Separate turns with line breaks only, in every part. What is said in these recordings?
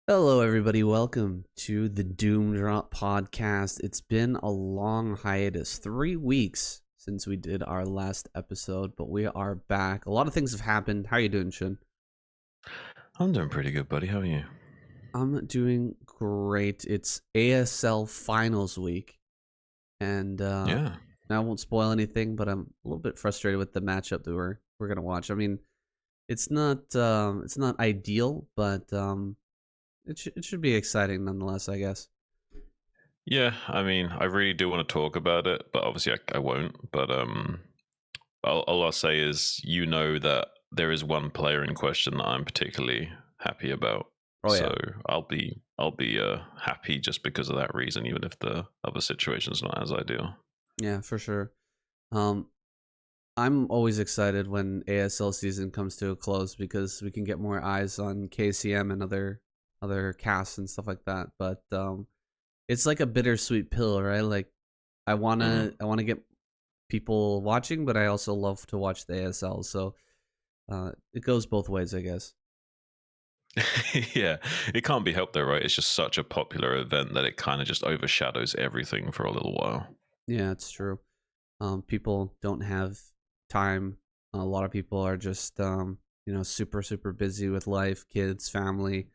Hello, everybody. Welcome to the Doom Drop podcast. It's been a long hiatus, 3 weeks since we did our last episode, but we are back. A lot of things have happened. How are you doing, Shun?
I'm doing pretty good, buddy. How are you?
I'm doing great. It's ASL finals week, and
Yeah.
I won't spoil anything, but I'm a little bit frustrated with the matchup that we're gonna watch. I mean, it's not ideal, but it should be exciting nonetheless, I guess.
Yeah, I mean, I really do want to talk about it, but obviously I won't. But all I'll say is, that there is one player in question that I'm particularly happy about.
Oh
So
yeah.
I'll be happy just because of that reason, even if the other situation's not as ideal.
Yeah, for sure. Um, I'm always excited when ASL season comes to a close because we can get more eyes on KCM and other casts and stuff like that. But it's like a bittersweet pill, right? Like I wanna
hmm
I wanna get people watching, but I also love to watch the ASL. So it goes both ways, I guess.
Yeah, it can't be helped though, right? It's just such a popular event that it kind of just overshadows everything for a little while.
Yeah, it's true. People don't have time. A lot of people are just super busy with life, kids, family.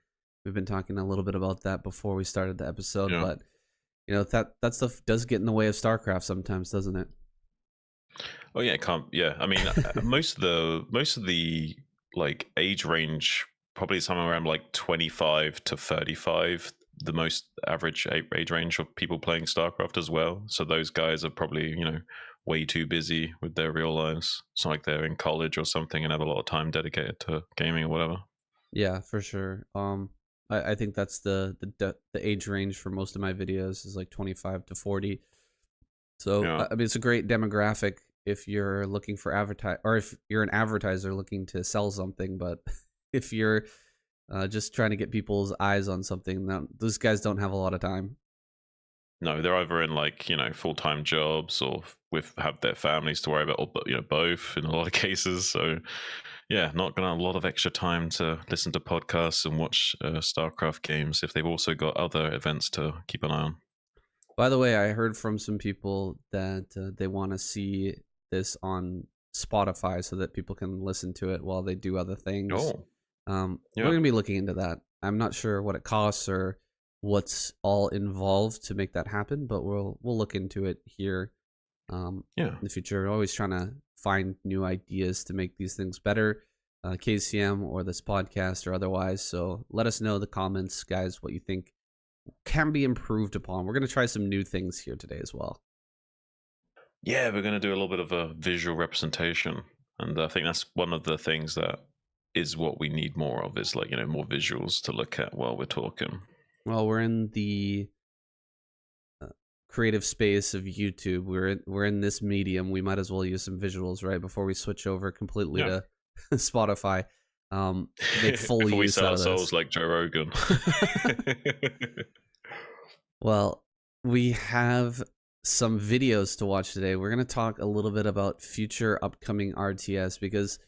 We've been talking a little bit about that before we started the episode,
Yeah.
but that stuff does get in the way of StarCraft sometimes, doesn't it?
Oh yeah, it can't. Yeah, I mean, most of the like age range probably somewhere around like 25 to 35. The most average age range of people playing StarCraft as well. So those guys are probably way too busy with their real lives. It's not like they're in college or something and have a lot of time dedicated to gaming or whatever.
Yeah, for sure. I think that's the age range for most of my videos is like 25 to 40. So
Yeah.
I mean, it's a great demographic if you're looking for advertise or if you're an advertiser looking to sell something. But if you're just trying to get people's eyes on something, those guys don't have a lot of time.
No, they're either in like full time jobs or with have their families to worry about, or both in a lot of cases. So yeah, not gonna have a lot of extra time to listen to podcasts and watch StarCraft games if they've also got other events to keep an eye on.
By the way, I heard from some people that they want to see this on Spotify so that people can listen to it while they do other things.
Oh,
We're
yeah,
gonna be looking into that. I'm not sure what it costs or what's all involved to make that happen, but we'll look into it here
yeah.
in the future. We're always trying to find new ideas to make these things better, KCM or this podcast or otherwise. So let us know in the comments, guys, what you think can be improved upon. We're gonna try some new things here today as well.
Yeah, we're going to do a little bit of a visual representation. And I think that's one of the things that is what we need more of is like, more visuals to look at while we're talking.
Well, we're in the uh, creative space of YouTube. We're in this medium. We might as well use some visuals, right, before we switch over completely
Yeah.
to Spotify. Make full
Before we
use
sell
out
our
of
souls
this.
like Joe Rogan.
Well, we have some videos to watch today. We're going to talk a little bit about future upcoming RTS because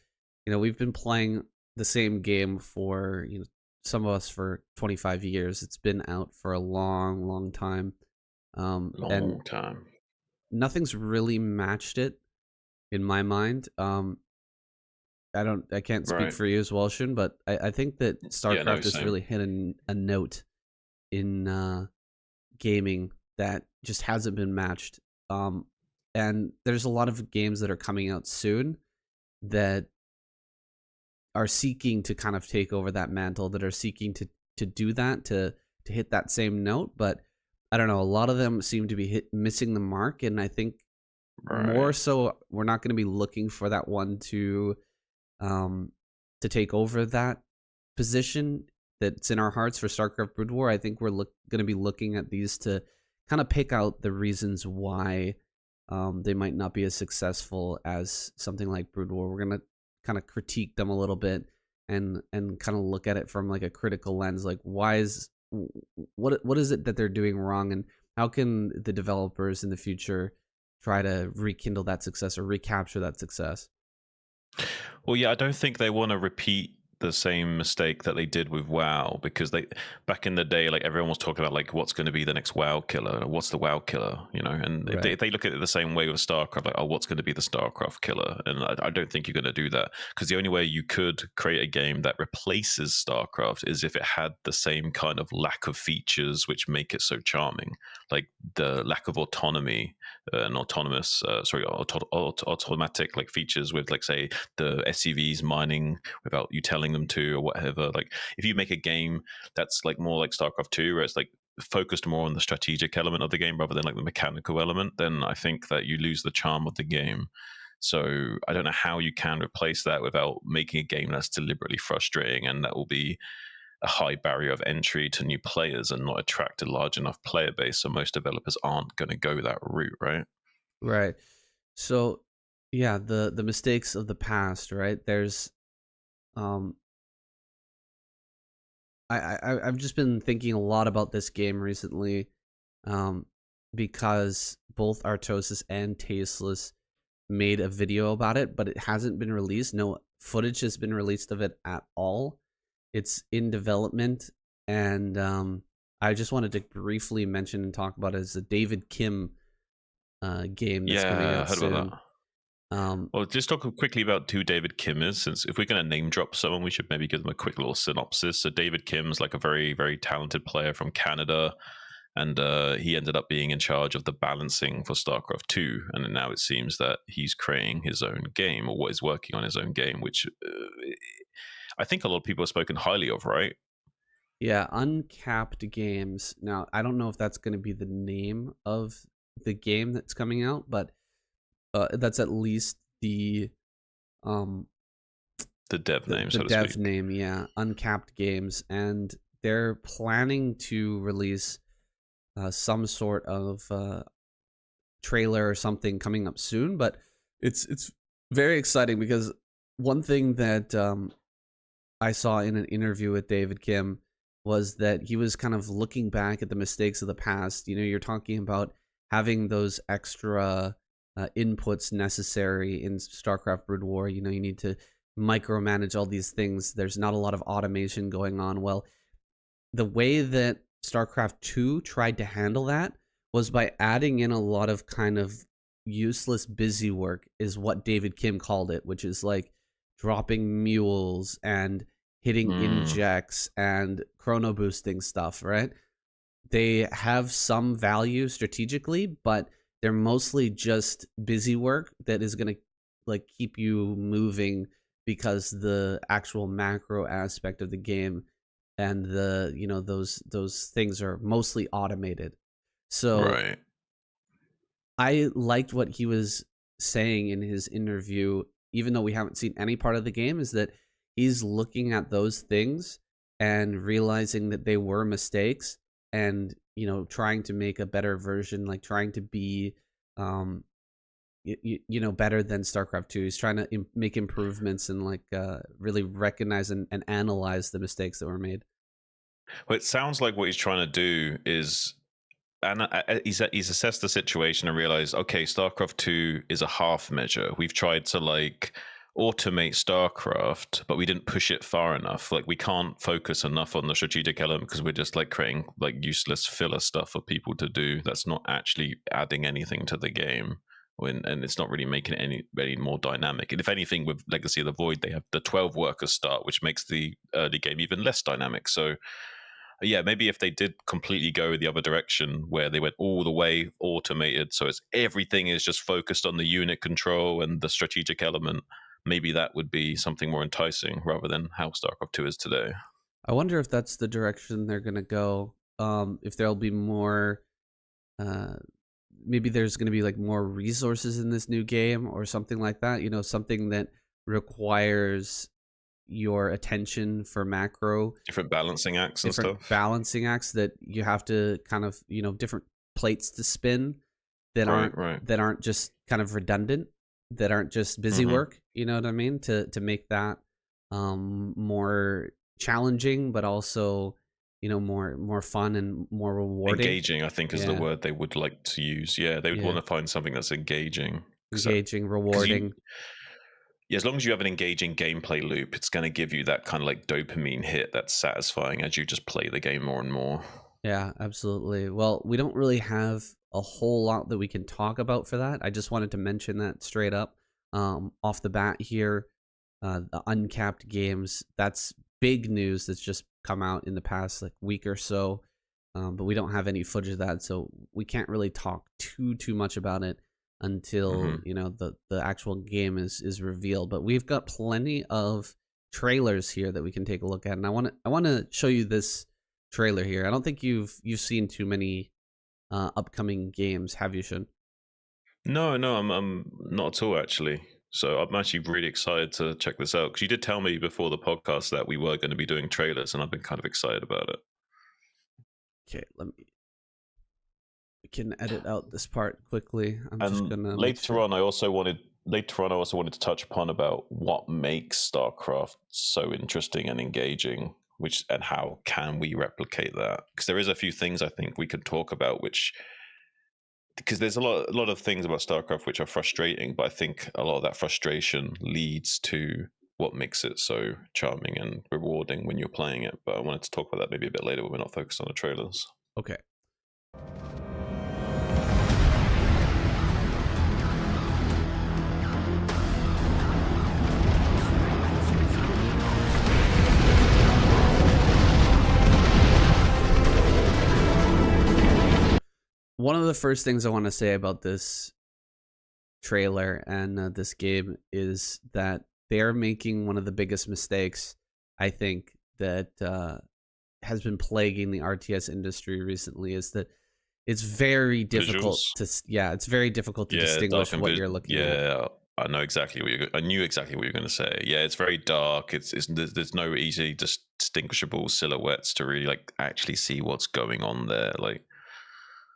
we've been playing the same game for some of us for 25 years. It's been out for a long, long time. And
Long time.
nothing's really matched it in my mind. I can't speak
Right.
for you as well, Shun, but I think that
Yeah, no,
StarCraft has
same.
really hit a note in gaming that just hasn't been matched. Um, and there's a lot of games that are coming out soon that are seeking to kind of take over that mantle, that are seeking to do that, to hit that same note. But I don't know, a lot of them seem to be missing the mark, and I think more
Right.
so we're not going to be looking for that one um to take over that position that's in our hearts for StarCraft Brood War. I think we're going to be looking at these to kind of pick out the reasons why they might not be as successful as something like Brood War. We're going to kind of critique them a little bit and kind of look at it from like a critical lens, like what is it that they're doing wrong, and how can the developers in the future try to rekindle that success or recapture that success.
Well, yeah, I don't think they want to repeat the same mistake that they did with WoW, because they back in the day, like everyone was talking about like what's going to be the next WoW killer, what's the WoW killer, you know, and
Right.
if they look at it the same way with StarCraft, like, oh, what's going to be the StarCraft killer, and I don't think you're going to do that, because the only way you could create a game that replaces StarCraft is if it had the same kind of lack of features which make it so charming, like the lack of autonomy and autonomous, automatic like features with, like, say, the SCVs mining without you telling them to or whatever. Like, if you make a game that's like more like StarCraft 2, where it's like focused more on the strategic element of the game rather than like the mechanical element, then I think that you lose the charm of the game. So I don't know how you can replace that without making a game that's deliberately frustrating, and that will be a high barrier of entry to new players and not attract a large enough player base. So most developers aren't going to go that route, right?
Right. So, yeah, the mistakes of the past, right? There's um I've just been thinking a lot about this game recently, um, because both Artosis and Tasteless made a video about it, but it hasn't been released. No footage has been released of it at all. It's in development, and I just wanted to briefly mention and talk about it as a David Kim game that's coming
Yeah, I
out
heard about
soon.
that.
Um,
Well, just talk quickly about who David Kim is, since if we're going to name drop someone, we should maybe give them a quick little synopsis. So David Kim's like a very, very talented player from Canada, and he ended up being in charge of the balancing for StarCraft 2, and now it seems that he's creating his own game, or what is working on his own game, which I think a lot of people have spoken highly of, right?
yeah, Uncapped Games. Now, I don't know if that's going to be the name of the game that's coming out, but that's at least um
The dev name,
the
so to
dev
speak.
name, yeah, Uncapped Games, and they're planning to release some sort of trailer or something coming up soon. But it's very exciting because one thing that I saw in an interview with David Kim was that he was kind of looking back at the mistakes of the past. You know, you're talking about having those extra inputs necessary in StarCraft Brood War. You know, you need to micromanage all these things. There's not a lot of automation going on. Well, the way that StarCraft 2 tried to handle that was by adding in a lot of kind of useless busy work, is what David Kim called it, which is like dropping mules and hitting
Mm,
injects and chrono boosting stuff, right? They have some value strategically, but they're mostly just busy work that is going to like keep you moving, because the actual macro aspect of the game and the, you know, those things are mostly automated. So
right.
I liked what he was saying in his interview, even though we haven't seen any part of the game, is that he's looking at those things and realizing that they were mistakes, and, you know, trying to make a better version, like trying to be, um, you know, better than StarCraft 2. He's trying to make improvements and like really recognize and analyze the mistakes that were made.
Well, it sounds like what he's trying to do is, and he's assessed the situation and realized, okay, StarCraft 2 is a half measure. We've tried to like automate StarCraft, but we didn't push it far enough. Like, we can't focus enough on the strategic element because we're just like creating like useless filler stuff for people to do that's not actually adding anything to the game. And it's not really making it any more dynamic. And if anything, with Legacy of the Void, they have the 12 workers start, which makes the early game even less dynamic. So yeah, maybe if they did completely go the other direction, where they went all the way automated, so it's everything is just focused on the unit control and the strategic element, maybe that would be something more enticing rather than how StarCraft 2 is today.
I wonder if that's the direction they're gonna go. If there'll be more, uh, maybe there's gonna be like more resources in this new game or something like that. You know, something that requires your attention for macro,
Different balancing acts and
different
stuff.
balancing acts that you have to kind of, you know, different plates to spin that
Right,
aren't
right.
just kind of redundant, that aren't just busy
Hmm.
work. You know what I mean? To make that more challenging, but also, you know, more fun and more rewarding.
Engaging, I think, is the
Yeah,
word they would like to use. Yeah, they would
yeah,
want to find something that's engaging.
engaging,
Because you,
rewarding.
Yeah, as long as you have an engaging gameplay loop, it's going to give you that kind of like dopamine hit that's satisfying as you just play the game more and more.
Yeah, absolutely. Well, we don't really have a whole lot that we can talk about for that. I just wanted to mention that straight up off the bat here. The uncapped games, that's big news that's just come out in the past like week or so. But we don't have any footage of that, so we can't really talk too much about it until
Hmm.
the actual game is revealed. But we've got plenty of trailers here that we can take a look at, and I want to show you this trailer here. I don't think you've seen too many upcoming games, have you, Shun?
No, no, I'm not at all actually. So I'm actually really excited to check this out because you did tell me before the podcast that we were going to be doing trailers, and I've been kind of excited about it.
Okay, we can edit out this part quickly. I'm just
And
gonna make sure.
later on I also wanted to touch upon about what makes StarCraft so interesting and engaging, which and how can we replicate that? Because there is a few things I think we could talk about, which because there's a lot of things about StarCraft which are frustrating, but I think a lot of that frustration leads to what makes it so charming and rewarding when you're playing it. But I wanted to talk about that maybe a bit later when we're not focused on the trailers.
Okay. One of the first things I want to say about this trailer and this game is that they're making one of the biggest mistakes I think that has been plaguing the RTS industry recently is that it's very difficult
Visuals.
yeah, it's very difficult to
Yeah, dark
distinguish
and
what you're looking at.
yeah, I know exactly what I knew exactly what you're going to say. Yeah, it's very dark. It's there's no easy distinguishable silhouettes to really like actually see what's going on there. Like,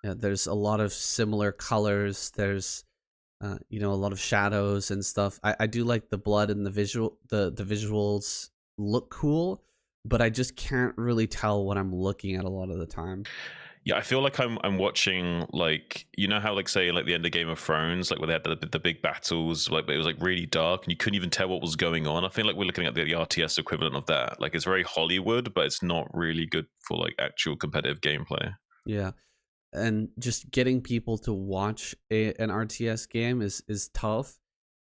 Yeah, there's a lot of similar colors. There's a lot of shadows and stuff. I do like the blood and the visuals look cool, but I just can't really tell what I'm looking at a lot of the time.
yeah, I feel like I'm watching like you know how like say like the end of Game of Thrones like where they had the big battles like it was like really dark and you couldn't even tell what was going on. I feel like we're looking at the RTS equivalent of that. Like it's very Hollywood, but it's not really good for like actual competitive gameplay.
Yeah, and just getting people to watch an RTS game is tough.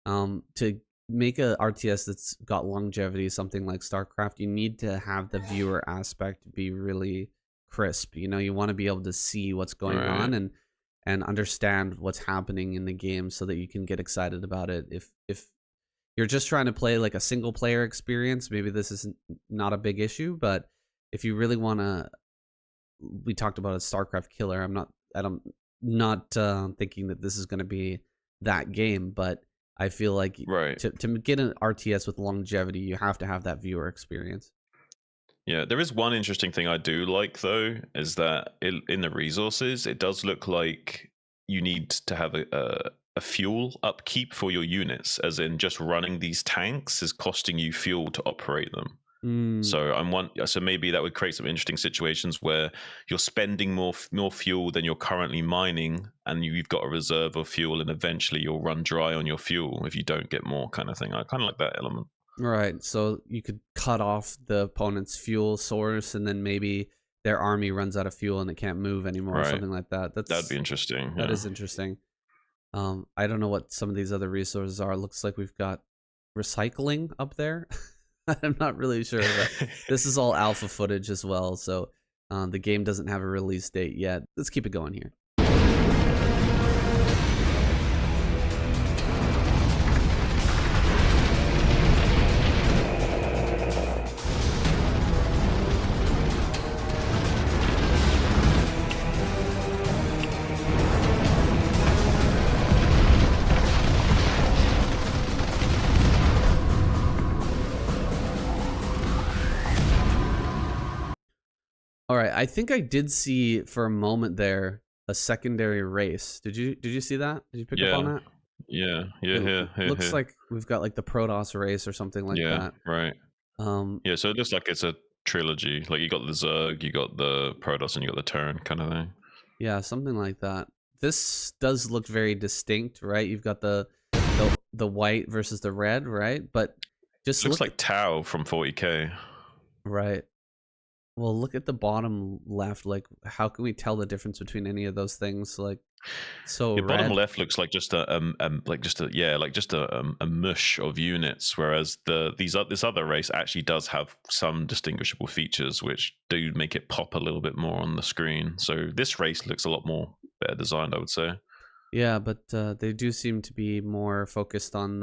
To make a RTS that's got longevity, something like StarCraft, you need to have the viewer aspect be really crisp. You want to be able to see what's going
Right.
on and understand what's happening in the game so that you can get excited about it. If you're just trying to play like a single player experience, maybe this is not a big issue, but if you really want to, we talked about a StarCraft killer. I'm not thinking that this is going to be that game, but I feel like
Right.
to get an RTS with longevity, you have to have that viewer experience.
Yeah, there is one interesting thing I do like though, is that in the resources, it does look like you need to have a fuel upkeep for your units, as in just running these tanks is costing you fuel to operate them.
Mm,
So maybe that would create some interesting situations where you're spending more fuel than you're currently mining, and you've got a reserve of fuel, and eventually you'll run dry on your fuel if you don't get more, kind of thing. I kind of like that element.
right. So you could cut off the opponent's fuel source, and then maybe their army runs out of fuel and it can't move anymore, or
Right,
something like that.
that'd be interesting.
That
Yeah.
is interesting. I don't know what some of these other resources are. Looks like we've got recycling up there. I'm not really sure, but this is all alpha footage as well, so the game doesn't have a release date yet. Let's keep it going here. All right, I think I did see for a moment there a secondary race. Did you see that? Did you pick up on
Yeah,
that?
yeah, yeah,
It
here, here,
looks
here.
like we've got like the Protoss race or something like
Yeah,
that.
right.
Um,
Yeah, so it looks like it's a trilogy. Like you got the Zerg, you got the Protoss, and you got the Terran kind of thing.
yeah, something like that. This does look very distinct, right? You've got the the white versus the red, right? But just
Looks
look
like Tau from 40K.
right. Well, look at the bottom left. Like, how can we tell the difference between any of those things? Like, so
Your bottom
red.
left looks like just a mush of units, whereas this other race actually does have some distinguishable features which do make it pop a little bit more on the screen. So this race looks a lot more better designed, I would say.
Yeah, but they do seem to be more focused on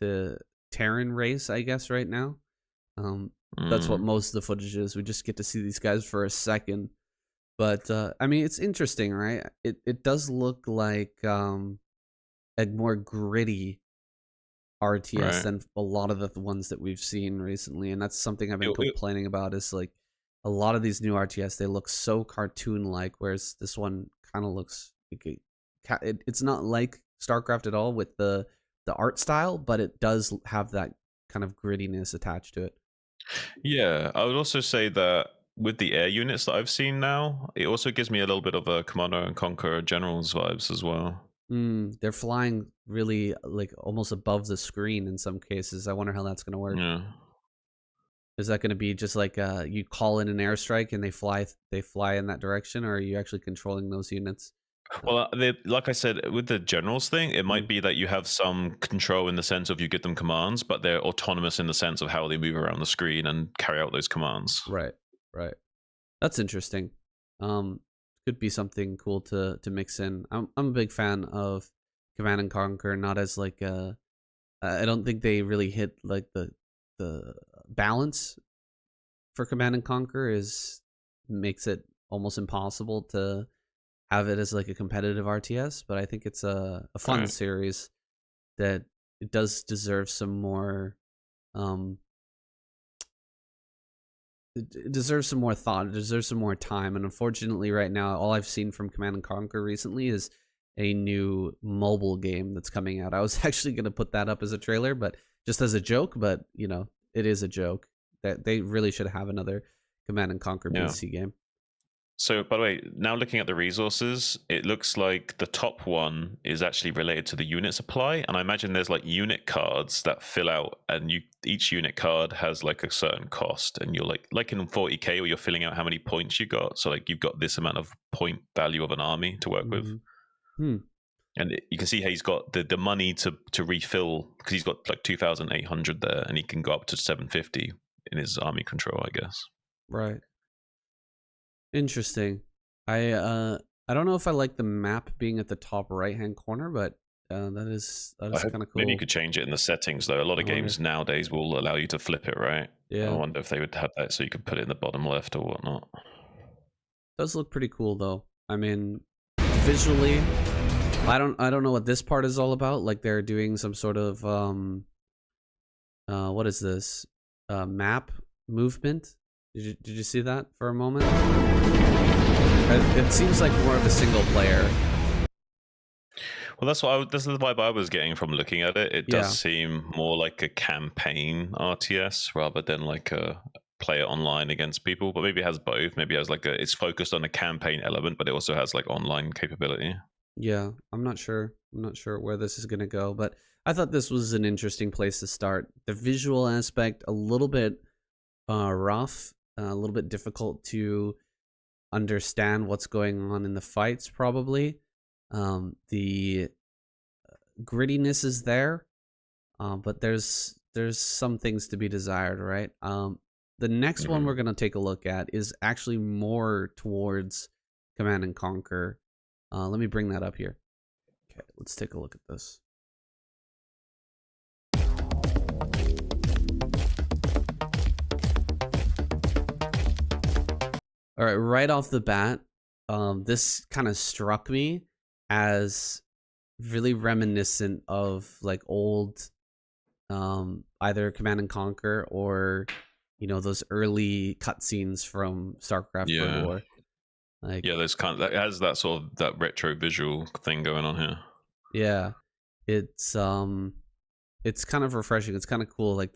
the Terran race, I guess, right now. Um, that's what
Mm,
most of the footage is. We just get to see these guys for a second. But I mean, it's interesting, right? It does look like a more gritty RTS
right.
than a lot of the ones that we've seen recently, and that's something I've been
It,
complaining about. Is like a lot of these new RTS, they look so cartoon-like, whereas this one kind of looks like it's not like StarCraft at all with the art style, but it does have that kind of grittiness attached to it.
Yeah, I would also say that with the air units that I've seen now, it also gives me a little bit of a Commander and Conquer Generals vibes as well.
They're flying really like almost above the screen in some cases. I wonder how that's going to work.
Yeah.
Is that going to be just like you call in an airstrike and they fly in that direction, or are you actually controlling those units? Uh,
Well, like I said, with the generals thing, it might
mm,
be that you have some control in the sense of you give them commands, but they're autonomous in the sense of how they move around the screen and carry out those commands.
right, right. That's interesting. Um, could be something cool to mix in. I'm a big fan of Command and Conquer, not as like I don't think they really hit like the balance for Command and Conquer is makes it almost impossible to have it as like a competitive RTS, but I think it's a fun
Right.
series that it does deserve some more um it deserves some more thought, it deserves some more time, and unfortunately right now all I've seen from Command and Conquer recently is a new mobile game that's coming out. I was actually going to put that up as a trailer, but just as a joke, but you know, it is a joke that they really should have another Command and Conquer
Yeah.
PC game.
So, by the way, now looking at the resources, it looks like the top one is actually related to the unit supply, and I imagine there's like unit cards that fill out, and each unit card has like a certain cost, and you're like in 40K, where you're filling out how many points you got. So, like you've got this amount of point value of an army to work with,
Mhm. Hmm.
and you can see how he's got the money to refill because he's got like 2,800 there, and he can go up to 750 in his army control, I guess.
Right. Interesting. I uh I don't know if I like the map being at the top right hand corner, but that
I
is
hope
kind of
maybe you
cool.
could change it in the settings though. A lot
I
of games
wonder.
nowadays will allow you to flip it, right? I
Yeah.
wonder if they would have that so you could put it in the bottom left or whatnot.
Does look pretty cool though. I mean, visually, I don't know what this part is all about. Like they're doing some sort of what is this? Map movement? Did you see that for a moment? It seems like more of a single player.
Well, this is the vibe I was getting from looking at it. It does
Yeah.
seem more like a campaign RTS rather than like a play it online against people. But maybe it has both. Maybe it has like it's focused on a campaign element, but it also has like online capability.
Yeah, I'm not sure. I'm not sure where this is going to go, but I thought this was an interesting place to start. The visual aspect a little bit rough, a little bit difficult to understand what's going on in the fights probably. The grittiness is there, but there's some things to be desired, right? The next one we're
Hmm.
going to take a look at is actually more towards Command and Conquer. Let me bring that up here. Okay, let's take a look at this. All right, right off the bat, this kind of struck me as really reminiscent of like old either Command and Conquer or those early cutscenes from StarCraft Brood
Yeah,
War. Like,
yeah. There's kind of that has that sort of that retro visual thing going on here.
yeah, it's it's kind of refreshing. It's kind of cool. Like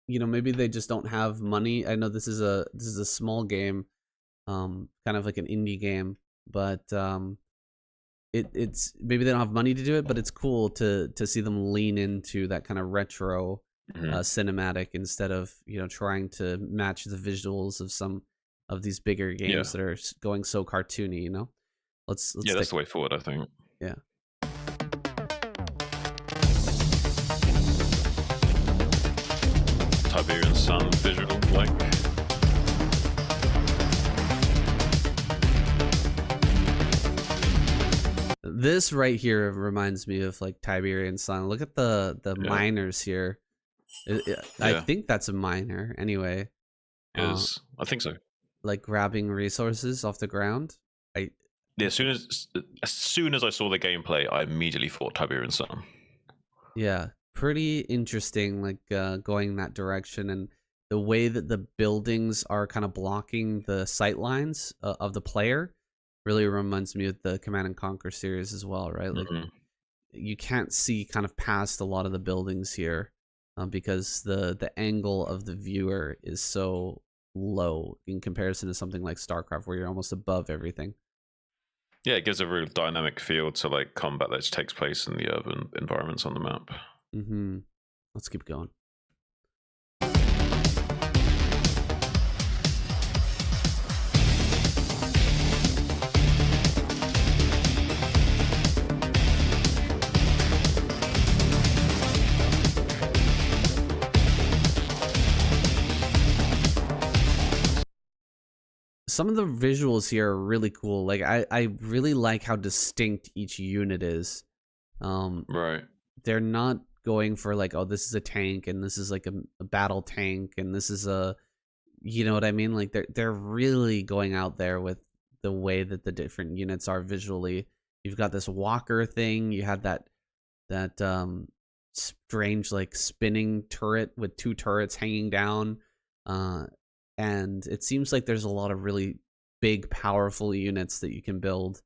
maybe they just don't have money. I know this is a small game, kind of like an indie game, but it's maybe they don't have money to do it, but it's cool to see them lean into that kind of retro
Mhm.
cinematic instead of trying to match the visuals of some of these bigger games
Yeah.
that are going so cartoony. Let's
Yeah, that's
stick.
the way forward, I think.
Yeah.
Tiberian Sun visual, like.
This right here reminds me of like Tiberian Sun. Look at the
Yeah.
miners here. I
Yeah.
think that's a miner anyway. Uh,
Is I think so.
like grabbing resources off the ground. I
Yeah, as soon as I saw the gameplay, I immediately thought Tiberian Sun.
Yeah, pretty interesting. Like going that direction, and the way that the buildings are kind of blocking the sight lines of the player really reminds me of the Command and Conquer series as well, right? Like
Mhm.
you can't see kind of past a lot of the buildings here because the angle of the viewer is so low in comparison to something like StarCraft, where you're almost above everything.
Yeah, it gives a real dynamic feel to like combat that takes place in the urban environments on the map.
Hmm. Let's keep going. Some of the visuals here are really cool. Like I really like how distinct each unit is. Um,
Right.
they're not going for like, oh, this is a tank and this is like a battle tank and this is a, you know what I mean? Like they're really going out there with the way that the different units are visually. You've got this walker thing. You had that strange like spinning turret with two turrets hanging down. Uh, and it seems like there's a lot of really big, powerful units that you can build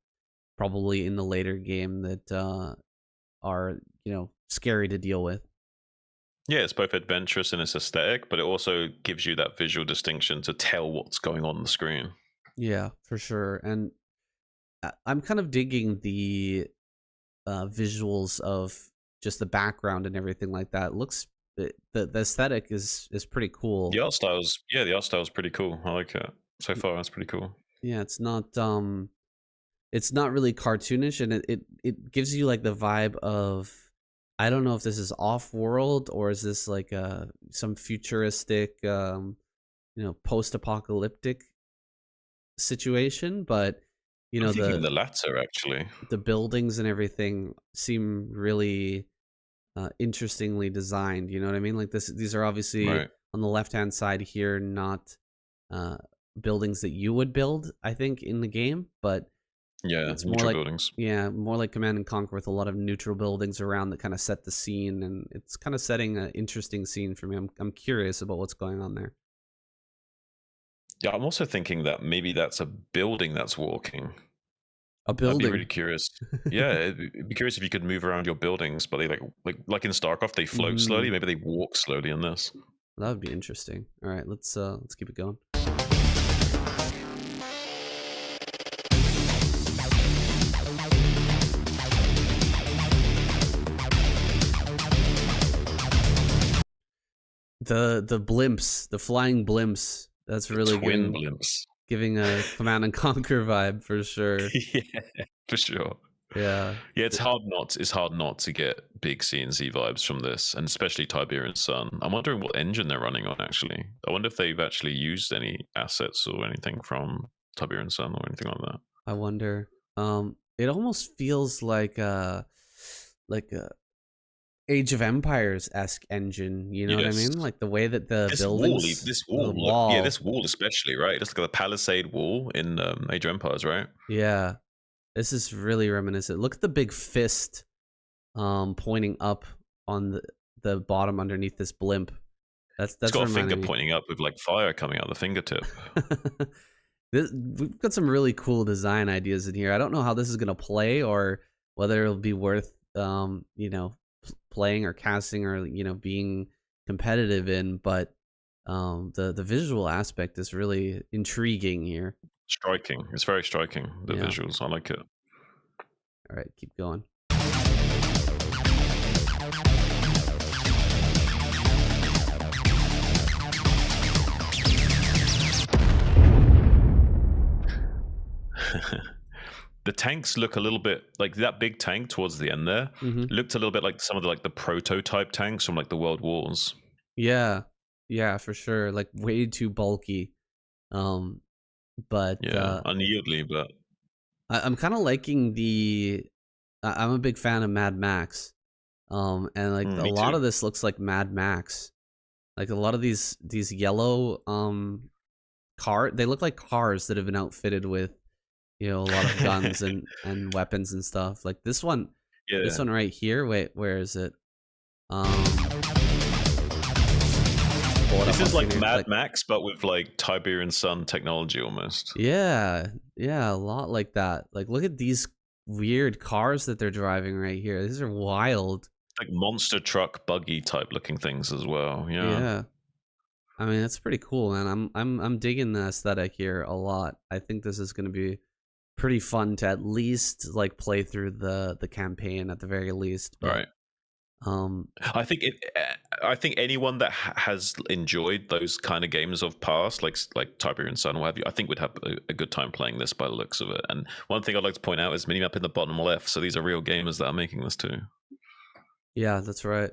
probably in the later game that are scary to deal with.
Yeah, it's both adventurous in its aesthetic, but it also gives you that visual distinction to tell what's going on the screen.
Yeah, for sure. And I'm kind of digging the visuals of just the background and everything like that. The aesthetic is pretty cool.
The art style's pretty cool. I like it so far. That's pretty cool.
Yeah, it's not really cartoonish, and it gives you like the vibe of, I don't know if this is off world or is this like some futuristic post apocalyptic situation, but
I'm thinking
the
the latter, actually.
buildings and everything seem really interestingly designed. You know what I mean? Like these are obviously
Right.
on the left hand side here, not uh, buildings that you would build, I think, in the game, but
Yeah,
it's more
neutral
like,
buildings.
yeah, more like Command and Conquer with a lot of neutral buildings around that kind of set the scene, and it's kind of setting an interesting scene for me. I'm curious about what's going on there.
Yeah, I'm also thinking that maybe that's a building that's walking.
A
I'd be really
building.
curious. Yeah, it'd be curious if you could move around your buildings, but they like in StarCraft, they float
Hmm.
slowly. Maybe they walk slowly in this.
That would be interesting. All right, let's keep it going. The blimps, the flying blimps. That's
The
really
twin
giving
blimps.
a Command and Conquer vibe for sure.
Yeah, for sure.
Yeah.
Yeah, it's hard not to get big CNC vibes from this, and especially Tiberian Sun. I'm wondering what engine they're running on actually. I wonder if they've actually used any assets or anything from Tiberian Sun or anything like that.
I wonder. It almost feels like a Age of Empires esque engine. You know what I
Yes.
mean? Like the way that the buildings,
This
the
wall, look, yeah,
wall.
this wall especially, right? Just like the palisade wall in Age of Empires, right?
Yeah, this is really reminiscent. Look at the big fist, pointing up on the bottom underneath this blimp.
It's
That's
got a finger
reminding me.
pointing up with like fire coming out of the fingertip.
We've got some really cool design ideas in here. I don't know how this is gonna play or whether it'll be worth playing or casting or being competitive in, but the visual aspect is really intriguing here.
Striking. It's very striking, the
Yeah.
visuals. I like it.
All right, keep going.
The tanks look a little bit like that big tank towards the end there
Mm-hmm.
looked a little bit like some of the like the prototype tanks from like the World Wars.
Yeah, yeah, for sure. Like way too bulky. Um, but
Yeah, unyieldly, but
I'm kind of liking the. I'm a big fan of Mad Max. And like a
me
lot
too.
of this looks like Mad Max. Like a lot of these yellow they look like cars that have been outfitted with, you know, a lot of guns and weapons and stuff. Like this
Yeah.
one right here. Wait, where is it? Um, pull it
This
up on
is
screen
like
here.
Mad
Like,
Max, but with like Tiberian Sun technology almost.
yeah, yeah, a lot like that. Like, look at these weird cars that they're driving right here. These are wild.
Like monster truck buggy type looking things as well. Yeah.
Yeah. I mean, that's pretty cool, man. I'm digging the aesthetic here a lot. I think this is going to be pretty fun to at least like play through the campaign at the very least. But
Right.
um,
I think anyone that has enjoyed those kind of games of past, like Tiberian Sun, what have you, I think would have a good time playing this by the looks of it. And one thing I'd like to point out is minimap in the bottom left. So these are real gamers that are making this too.
yeah, that's right.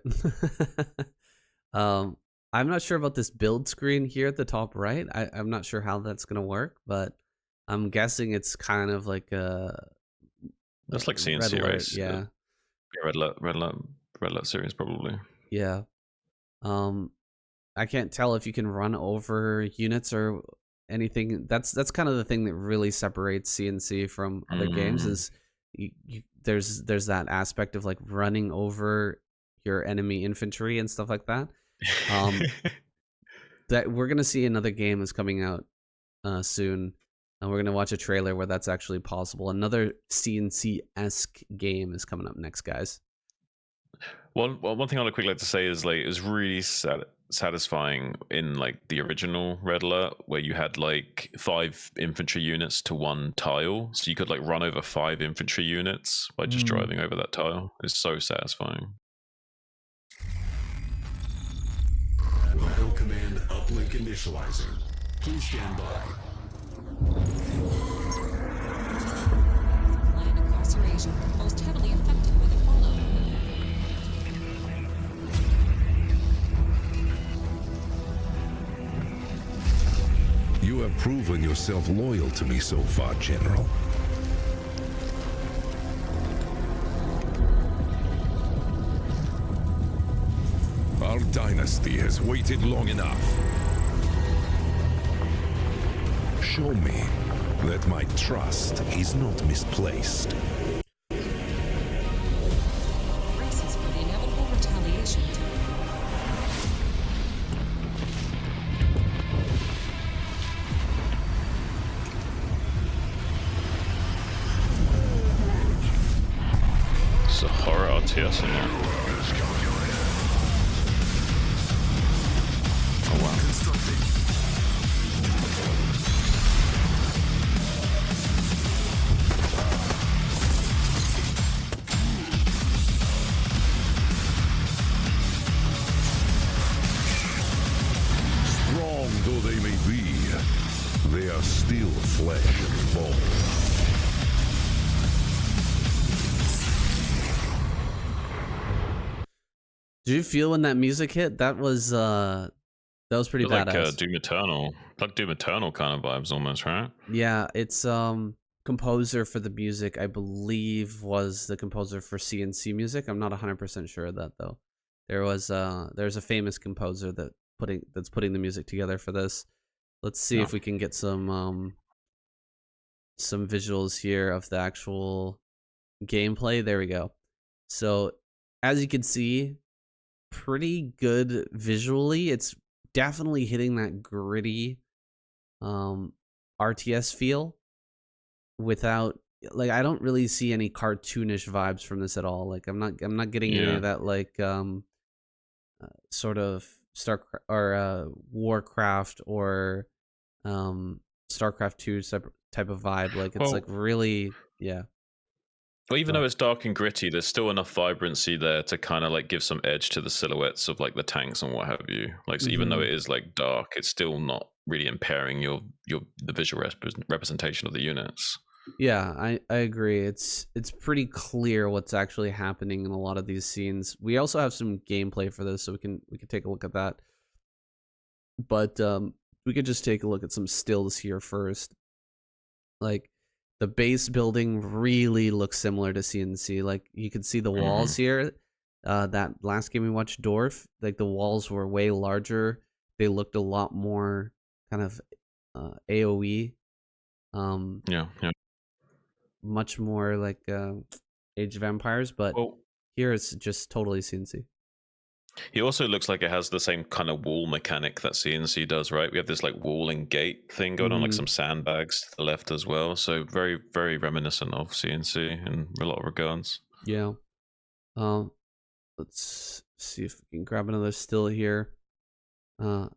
um, I'm not sure about this build screen here at the top right. I'm not sure how that's gonna work, but I'm guessing it's kind of like a
That's like
red
CNC,
alert.
right?
Yeah,
Red alert series probably.
yeah. Um, I can't tell if you can run over units or anything. That's kind of the thing that really separates CNC from other games
Mm.
is there's that aspect of like running over your enemy infantry and stuff like that. Um, that we're gonna see another game that's coming out soon, and we're gonna watch a trailer where that's actually possible. Another CNC-esque game is coming up next, guys.
One thing I'd quickly like to say is like it was really satisfying in like the original Red Alert where you had like 5 infantry units to one tile, so you could like run over 5 infantry units by just driving over that tile. It's so satisfying.
Welcome command uplink initializing. Please stand by.
Flying across Eurasia, most heavily affected with Apollo.
You have proven yourself loyal to me so far, General. Our dynasty has waited long enough. Show me that my trust is not misplaced.
Braces for the inevitable retaliation.
It's a horror RTS in there. Oh wow.
Strong though they may be, they are still flesh and bone.
Did you feel when that music hit? That was pretty
Like
badass.
Doom Eternal, like Doom Eternal kind of vibes almost, right?
Yeah, it's composer for the music, I believe, was the composer for CNC music. I'm not 100% sure of that though. There's a famous composer that's putting the music together for this. Let's see
No.
if we can get some visuals here of the actual gameplay. There we go. So, as you can see, pretty good visually. It's definitely hitting that gritty RTS feel without, like, I don't really see any cartoonish vibes from this at all. Like I'm not getting any
Yeah.
of that like sort of Starcraft or Warcraft or StarCraft 2 type of vibe. Like it's
Well,
like really, yeah.
Well, even though
But
it's dark and gritty, there's still enough vibrancy there to kind of like give some edge to the silhouettes of like the tanks and what have you. Like, so even though
mhm.
it is like dark, it's still not really impairing your the visual representation of the units.
Yeah, I agree. It's pretty clear what's actually happening in a lot of these scenes. We also have some gameplay for this, so we can take a look at that. But we could just take a look at some stills here first. Like the base building really looks similar to CNC. Like you can see the walls
Hmm.
here. That last game we watched, Dwarf, like the walls were way larger. They looked a lot more kind of AOE. Um,
Yeah, yeah.
much more like Age of Empires, but
Well,
here it's just totally CNC.
he also looks like it has the same kind of wall mechanic that CNC does, right? We have this like wall and gate thing going on, like
Hmm.
some sandbags to the left as well. So very, very reminiscent of CNC in a lot of regards.
Yeah. Um, let's see if we can grab another still here. Uh,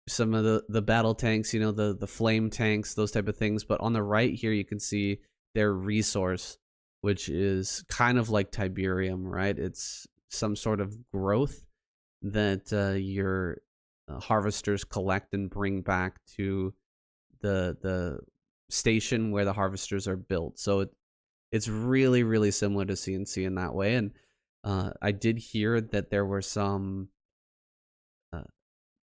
some of the battle tanks, the flame tanks, those type of things. But on the right here, you can see their resource, which is kind of like Tiberium, right? It's some sort of growth that your harvesters collect and bring back to the station where the harvesters are built. So it's really really similar to CNC in that way. And I did hear that there were some uh,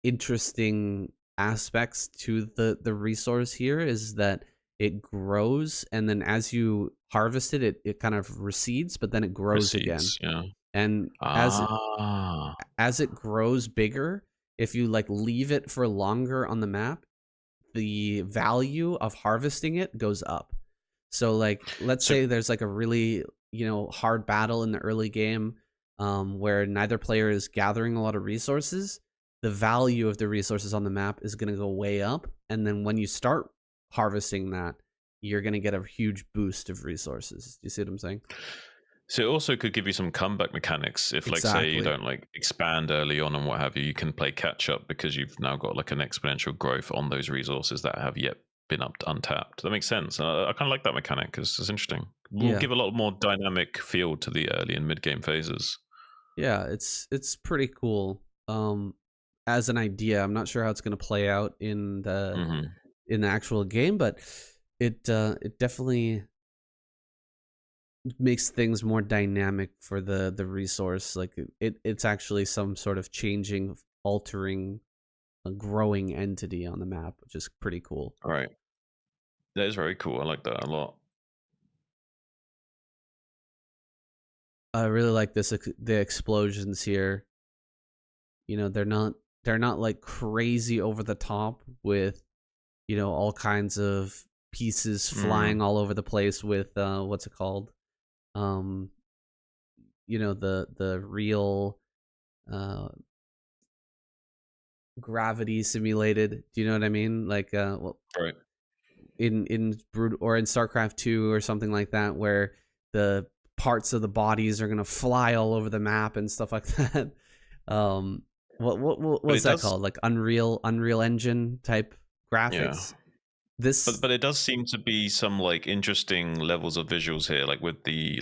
interesting aspects to the resource here. Is that it grows, and then as you harvest it, it kind of recedes, but then it grows again.
Receipts, yeah.
And
Ah,
as it grows bigger, if you like leave it for longer on the map, the value of harvesting it goes up. So like let's
so
say there's like a really, hard battle in the early game, where neither player is gathering a lot of resources, the value of the resources on the map is going to go way up, and then when you start harvesting that, you're going to get a huge boost of resources. Do you see what I'm saying?
So it also could give you some comeback mechanics if, like, say you
Exactly.
don't like expand early on and what have you. You can play catch up because you've now got like an exponential growth on those resources that have yet been up untapped. That makes sense. I kind of like that mechanic because it's interesting. Will
Yeah.
give a lot more dynamic feel to the early and mid game phases.
Yeah, it's pretty cool. As an idea, I'm not sure how it's going to play out
Hmm.
in the actual game, but it definitely makes things more dynamic for the resource. Like it's actually some sort of changing, altering, a growing entity on the map, which is pretty cool.
All right, that is very cool. I like that a lot.
I really like the explosions here. They're not like crazy over the top with all kinds of pieces
Mm.
flying all over the place with what's it called? Um, the real uh gravity simulated. Do you know what I mean? Like well,
Right.
in Brood or in StarCraft 2 or something like that, where the parts of the bodies are gonna fly all over the map and stuff like that. Um, what
But
was
it
that
does,
called? Like Unreal Engine type
yeah.
graphics.
But
This.
it does seem to be some like interesting levels of visuals here, like with the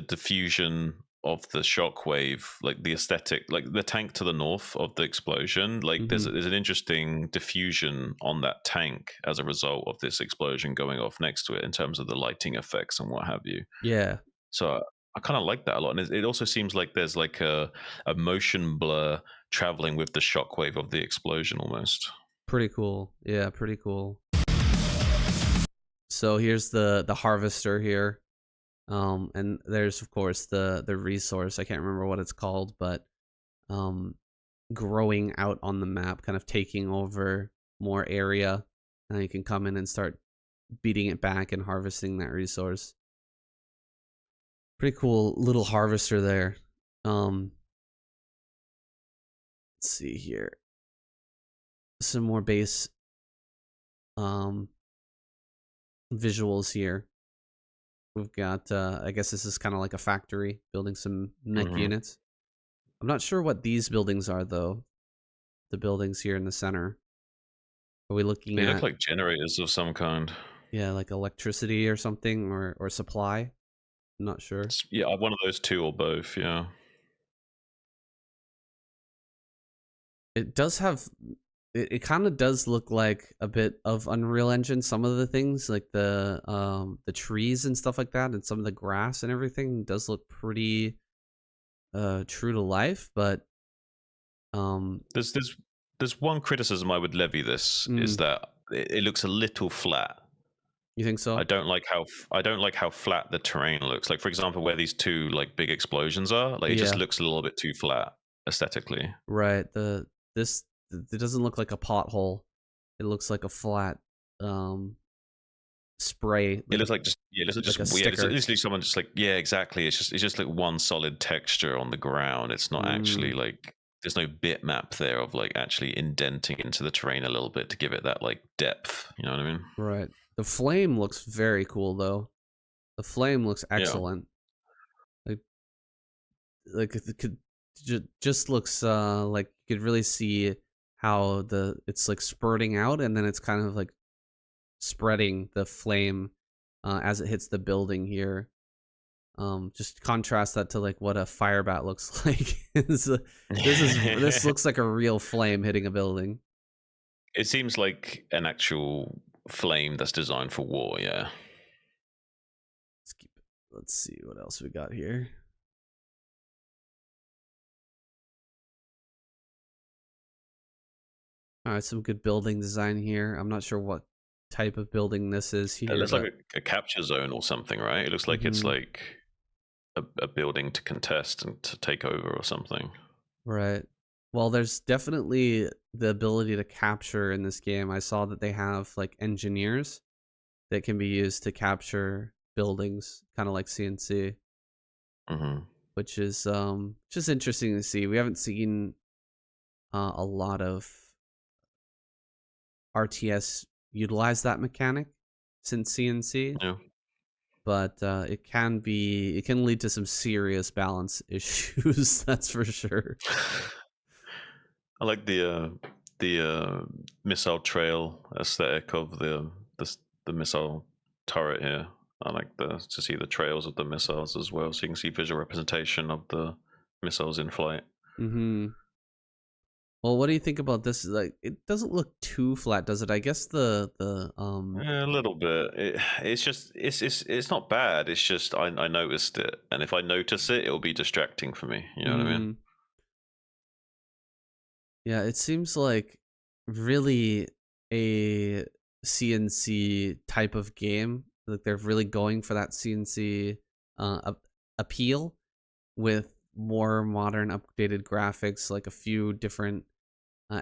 diffusion of the shockwave, like the aesthetic, like the tank to the north of the explosion. Like
Mhm.
there's an interesting diffusion on that tank as a result of this explosion going off next to it in terms of the lighting effects and what have you.
Yeah.
So I kind of like that a lot, and it also seems like there's like a motion blur traveling with the shockwave of the explosion almost.
Pretty cool. Yeah, pretty cool. So here's the harvester here. And there's of course the resource. I can't remember what it's called, but um growing out on the map, kind of taking over more area. And you can come in and start beating it back and harvesting that resource. Pretty cool little harvester there. Um let's see here. Some more base um visuals here. We've got I guess this is kind of like a factory building some mech
Hmm.
units. I'm not sure what these buildings are though. The buildings here in the center. Are we looking
They look
at,
like generators of some kind.
yeah, like electricity or something, or supply? I'm not sure.
Yeah, one of those two or both. Yeah.
It does have. It kind of does look like a bit of Unreal Engine. Some of the things, like the trees and stuff like that, and some of the grass and everything, does look pretty true to life. But
There's one criticism I would levy this is that it looks a little flat.
You think so?
I don't like how flat the terrain looks. Like, for example, where these two like big explosions are, like it just
Yeah.
looks a little bit too flat aesthetically.
Right. It doesn't look like a pothole. It looks like a flat spray.
It looks like it looks
like a
just weird. It's
sticker.
literally someone just like, yeah, exactly. It's just like one solid texture on the ground. It's not actually like, there's no bitmap there of like actually indenting into the terrain a little bit to give it that like depth. You know what I mean?
Right. The flame looks very cool though. The flame looks excellent. Like it could just looks like you could really see how it's like spurting out, and then it's kind of like spreading the flame as it hits the building here. Just contrast that to like what a fire bat looks like. This looks like a real flame hitting a building.
It seems like an actual flame that's designed for war. Yeah.
Let's see what else we got here. All right, some good building design here. I'm not sure what type of building this is here.
It looks like a capture zone or something, right? It looks like it's like a building to contest and to take over or something.
Right. Well, there's definitely the ability to capture in this game. I saw that they have like engineers that can be used to capture buildings, kind of like CNC, which is just interesting to see. We haven't seen a lot of RTS utilize that mechanic since CNC.
Yeah.
But it can lead to some serious balance issues. That's for sure.
I like the missile trail aesthetic of the missile turret here. I like to see the trails of the missiles as well, so you can see visual representation of the missiles in flight.
Well, what do you think about this? Like, it doesn't look too flat, does it? I guess
yeah, a little bit. It's not bad. It's just I noticed it, and if I notice it, it'll be distracting for me. You know what I mean?
Yeah, it seems like really a CNC type of game. Like they're really going for that CNC appeal with more modern, updated graphics, like a few different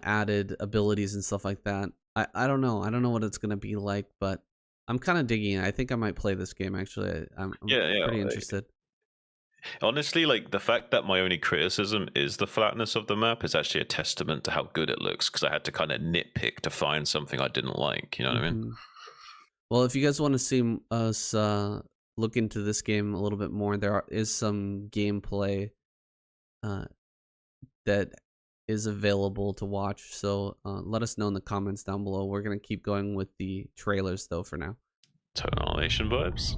added abilities and stuff like that. I don't know. I don't know what it's gonna be like, but I'm kind of digging it. I think I might play this game actually. I'm pretty interested.
Honestly, like the fact that my only criticism is the flatness of the map is actually a testament to how good it looks, because I had to kind of nitpick to find something I didn't like. You know what I mean?
Well, if you guys want to see us look into this game a little bit more, there is some gameplay that is available to watch. So let us know in the comments down below. We're going to keep going with the trailers though for now.
Total Annihilation vibes.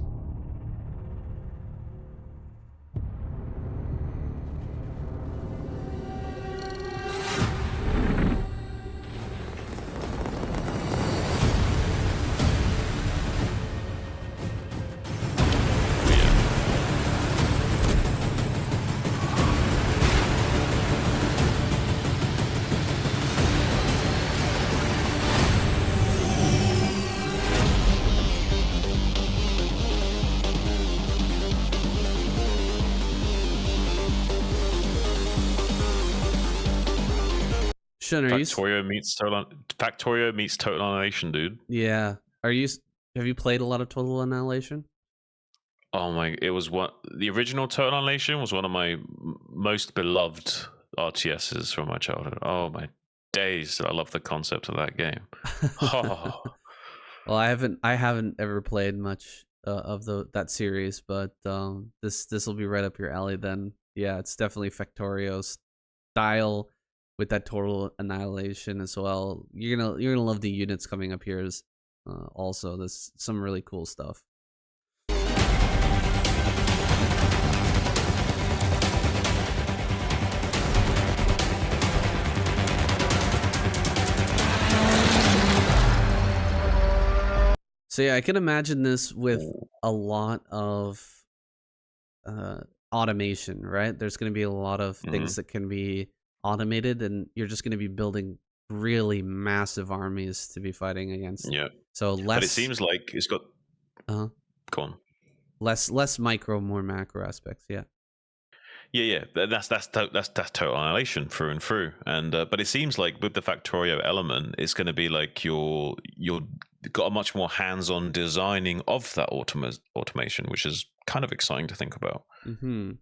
Xun,
Factorio meets Total Annihilation, dude.
Yeah. Have you played a lot of Total Annihilation?
Oh my! It was the original Total Annihilation was one of my most beloved RTSs from my childhood. Oh my days! I love the concept of that game. Oh.
Well, I haven't ever played much of that series, but this will be right up your alley then. Yeah, it's definitely Factorio style with that Total Annihilation as well. You're gonna love the units coming up here as also. There's some really cool stuff. So yeah, I can imagine this with a lot of automation, right? There's going to be a lot of things that can be automated, and you're just going to be building really massive armies to be fighting against.
Yeah.
So
But it
less,
seems like it's got. Go on.
less micro, more macro aspects. Yeah.
Yeah. That's total annihilation through and through. And but it seems like with the Factorio element, it's going to be like you're got a much more hands-on designing of that automation, which is kind of exciting to think about.
Mm-hmm.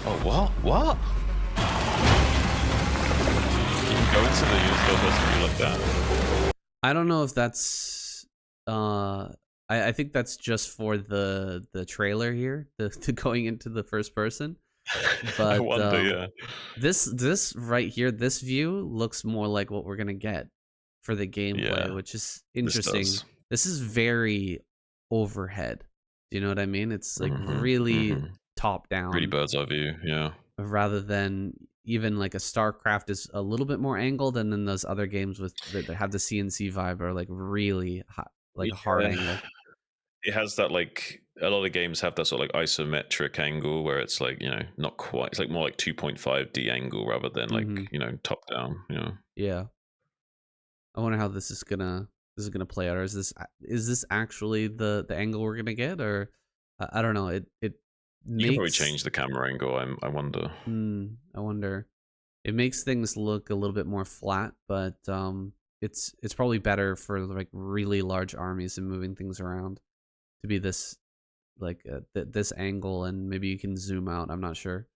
Oh, what? You can go into the first view like that.
I don't know if that's I think that's just for the trailer here, the going into the first person. But
I wonder, yeah.
this right here, this view looks more like what we're gonna get for the gameplay,
Yeah,
which is interesting.
does.
This is very overhead. Do you know what I mean? It's like really top down,
Really bird's eye view, yeah.
rather than even like a StarCraft is a little bit more angled, and then those other games with that have the CNC vibe are like really high, like a hard
Yeah.
angle.
It has that, like, a lot of games have that sort of like isometric angle where it's like, not quite. It's like more like 2.5D angle rather than like, top down.
Yeah. I wonder how this is gonna play out. Or is this actually the angle we're gonna get, or I don't know. It
You can probably
makes
change the camera angle. I wonder.
I wonder. It makes things look a little bit more flat, but it's probably better for like really large armies and moving things around to be this like this angle, and maybe you can zoom out. I'm not sure.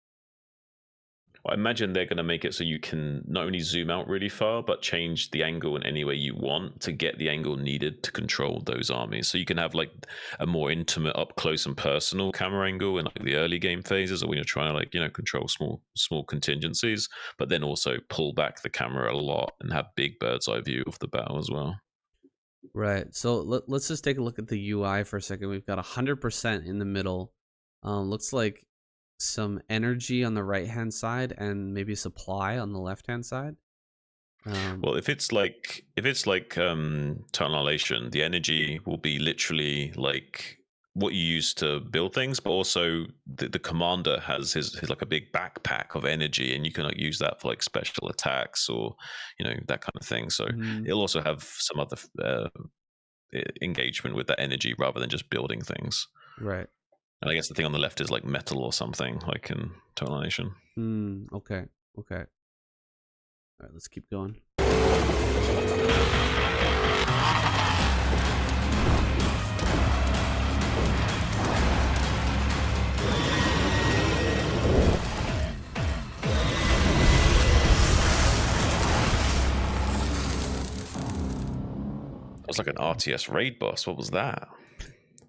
I imagine they're going to make it so you can not only zoom out really far, but change the angle in any way you want to get the angle needed to control those armies. So you can have like a more intimate, up close and personal camera angle in like the early game phases, or when you're trying to like control small contingencies, but then also pull back the camera a lot and have big bird's eye view of the battle as well.
Right. So let's just take a look at the UI for a second. We've got 100% in the middle. Looks like some energy on the right hand side and maybe supply on the left hand side.
Well, if it's like tunnelation, the energy will be literally like what you use to build things, but also the commander has his like a big backpack of energy, and you can like use that for like special attacks or that kind of thing. So it'll also have some other engagement with that energy rather than just building things.
Right.
And I guess the thing on the left is like metal or something, like in tunnelation.
Okay. All right, let's keep going.
It was like an RTS raid boss. What was that?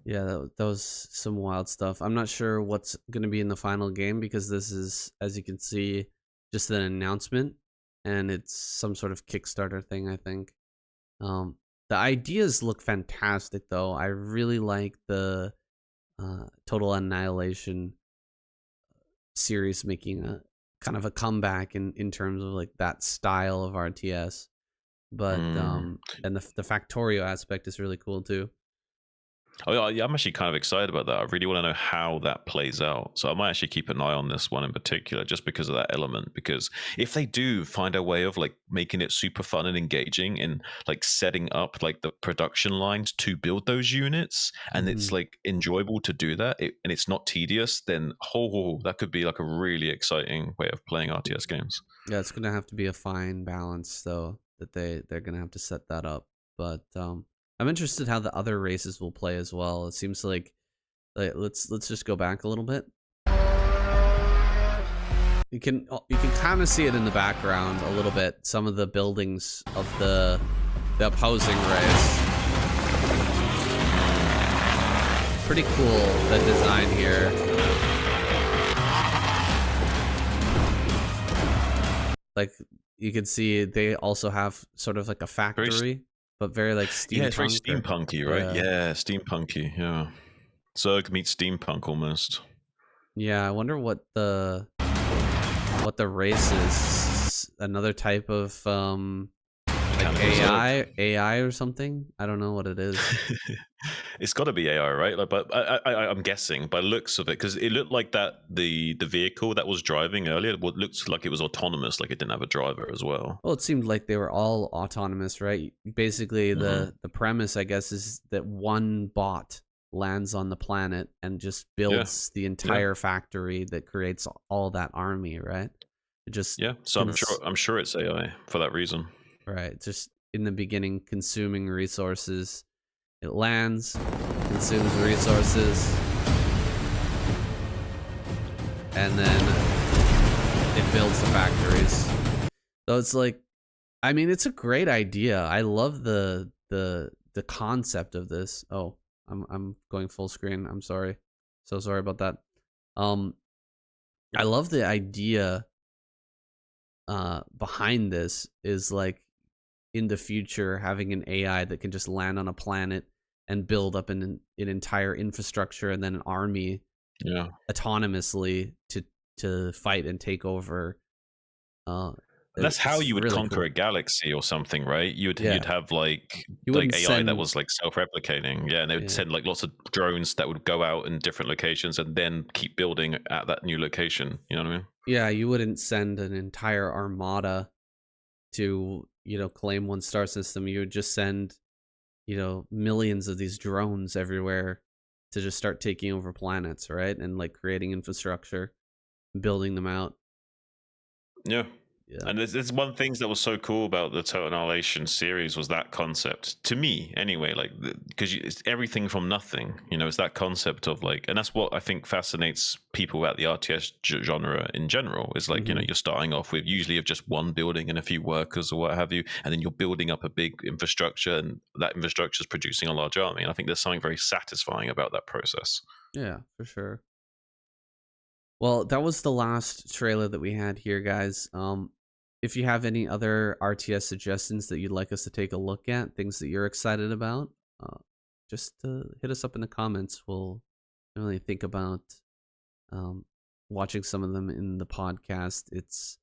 Yeah, that was some wild stuff. I'm not sure what's going to be in the final game, because this is, as you can see, just an announcement, and it's some sort of Kickstarter thing, I think. The ideas look fantastic, though. I really like the Total Annihilation series making a kind of a comeback in terms of like that style of RTS. But and the Factorio aspect is really cool too.
Oh, yeah, I'm actually kind of excited about that. I really want to know how that plays out. So I might actually keep an eye on this one in particular, just because of that element. Because if they do find a way of like making it super fun and engaging, and like setting up like the production lines to build those units, and it's like enjoyable to do that, and it's not tedious, then that could be like a really exciting way of playing RTS games.
Yeah, it's gonna have to be a fine balance, though, that they're gonna have to set that up. But I'm interested how the other races will play as well. It seems like let's just go back a little bit. You can kind of see it in the background a little bit. Some of the buildings of the opposing race. Pretty cool, the design here. Like you can see, they also have sort of like a factory, but very like
Yeah, it's very
steampunk.
steampunky, right?
Yeah,
Yeah, steampunky. Yeah, Zerg meets steampunk almost.
yeah. I wonder what the race is. Another type of like
Mechanical Zerg.
AI or something. I don't know what it is.
It's got to be AI, right? Like, but I'm guessing by looks of it, because it looked like that the vehicle that was driving earlier, what looked like it was autonomous, like it didn't have a driver as well.
Well, it seemed like they were all autonomous, right? Basically,
Hmm.
the premise, I guess, is that one bot lands on the planet and just
Yeah,
builds the
yeah,
entire factory that creates all that army, right? It just
yeah. So I'm sure it's AI for that reason.
right, just in the beginning consuming resources. It lands, consumes resources, and then it builds the factories. So it's like, I mean, it's a great idea. I love the concept of this. Oh, I'm going full screen. I'm sorry. So sorry about that. Um, I love the idea behind this is like in the future having an AI that can just land on a planet and build up an entire infrastructure and then an army
Yeah.
autonomously to fight and take over. Uh,
That's how
it's
you would
really
conquer
cool.
a galaxy or something, right? You'd
Yeah,
have
you
like
wouldn't
AI that
send.
was like self-replicating. Yeah, and they would
Yeah,
send like lots of drones that would go out in different locations and then keep building at that new location. You know what I mean?
yeah, you wouldn't send an entire armada to claim one star system. You would just send millions of these drones everywhere to just start taking over planets, right? And like creating infrastructure, building them out.
Yeah.
Yeah.
And there's one thing that was so cool about the Total Annihilation series was that concept to me anyway, like because it's everything from nothing, it's that concept of like, and that's what I think fascinates people about the RTS genre in general is like,
Hmm.
you're starting off with usually of just one building and a few workers or what have you, and then you're building up a big infrastructure and that infrastructure is producing a large army. And I think there's something very satisfying about that process.
Yeah, for sure. Well, that was the last trailer that we had here, guys. If you have any other RTS suggestions that you'd like us to take a look at, things that you're excited about, uh, just hit us up in the comments. We'll really think about um, watching some of them in the podcast. It's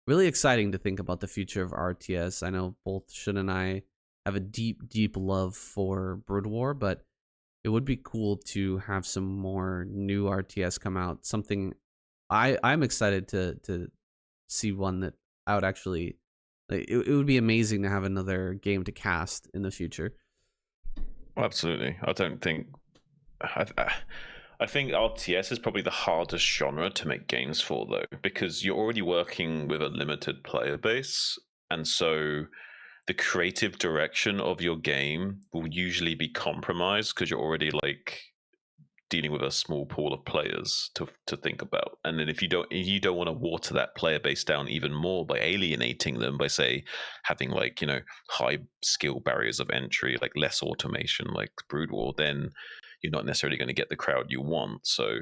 really exciting to think about the future of RTS. I know both Shun and I have a deep, deep love for Brood War, but it would be cool to have some more new RTS come out. Something I'm excited to see one that I would actually like. It would be amazing to have another game to cast in the future.
Absolutely. I think RTS is probably the hardest genre to make games for, though, because you're already working with a limited player base. And so the creative direction of your game will usually be compromised because you're already like dealing with a small pool of players to think about. And then if you don't want to water that player base down even more by alienating them by say having like, high skill barriers of entry, like less automation like Brood War, then you're not necessarily going to get the crowd you want. So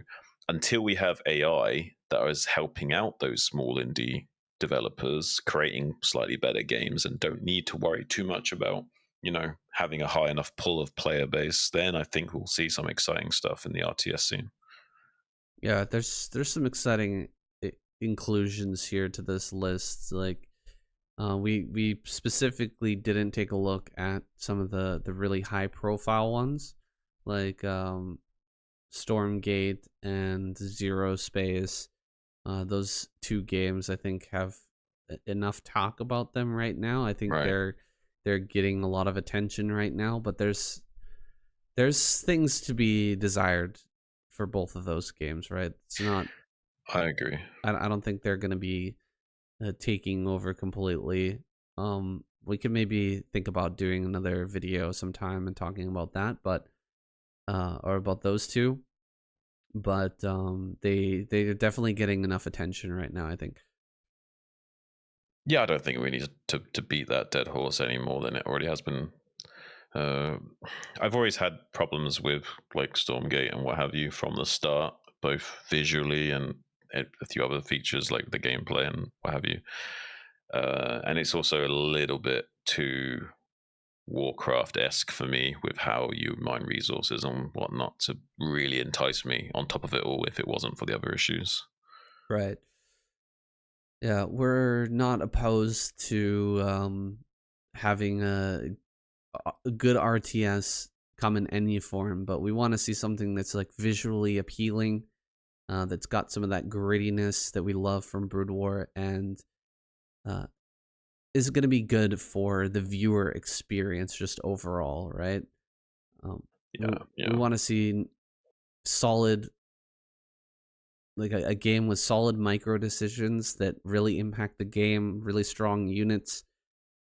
until we have AI that is helping out those small indie developers creating slightly better games and don't need to worry too much about having a high enough pull of player base, then I think we'll see some exciting stuff in the RTS scene.
Yeah, there's some exciting inclusions here to this list. Like, we specifically didn't take a look at some of the really high profile ones, like Stormgate and Zero Space. Those two games I think have enough talk about them right now. I think
Right.
they're getting a lot of attention right now, but there's things to be desired for both of those games, right? It's not.
I agree.
I don't think they're gonna be taking over completely. We could maybe think about doing another video sometime and talking about that, but or about those two. But they're definitely getting enough attention right now, I think.
Yeah, I don't think we need to beat that dead horse any more than it already has been. Uh, I've always had problems with like Stormgate and what have you from the start, both visually and a few other features like the gameplay and what have you. And it's also a little bit too Warcraft-esque for me with how you mine resources and whatnot to really entice me on top of it all if it wasn't for the other issues.
Right. Yeah, we're not opposed to having a good RTS come in any form, but we want to see something that's like visually appealing, that's got some of that grittiness that we love from Brood War, and uh, is going to be good for the viewer experience just overall, right? Um, we
Yeah,
we
yeah.
want to see solid, like a game with solid micro decisions that really impact the game, really strong units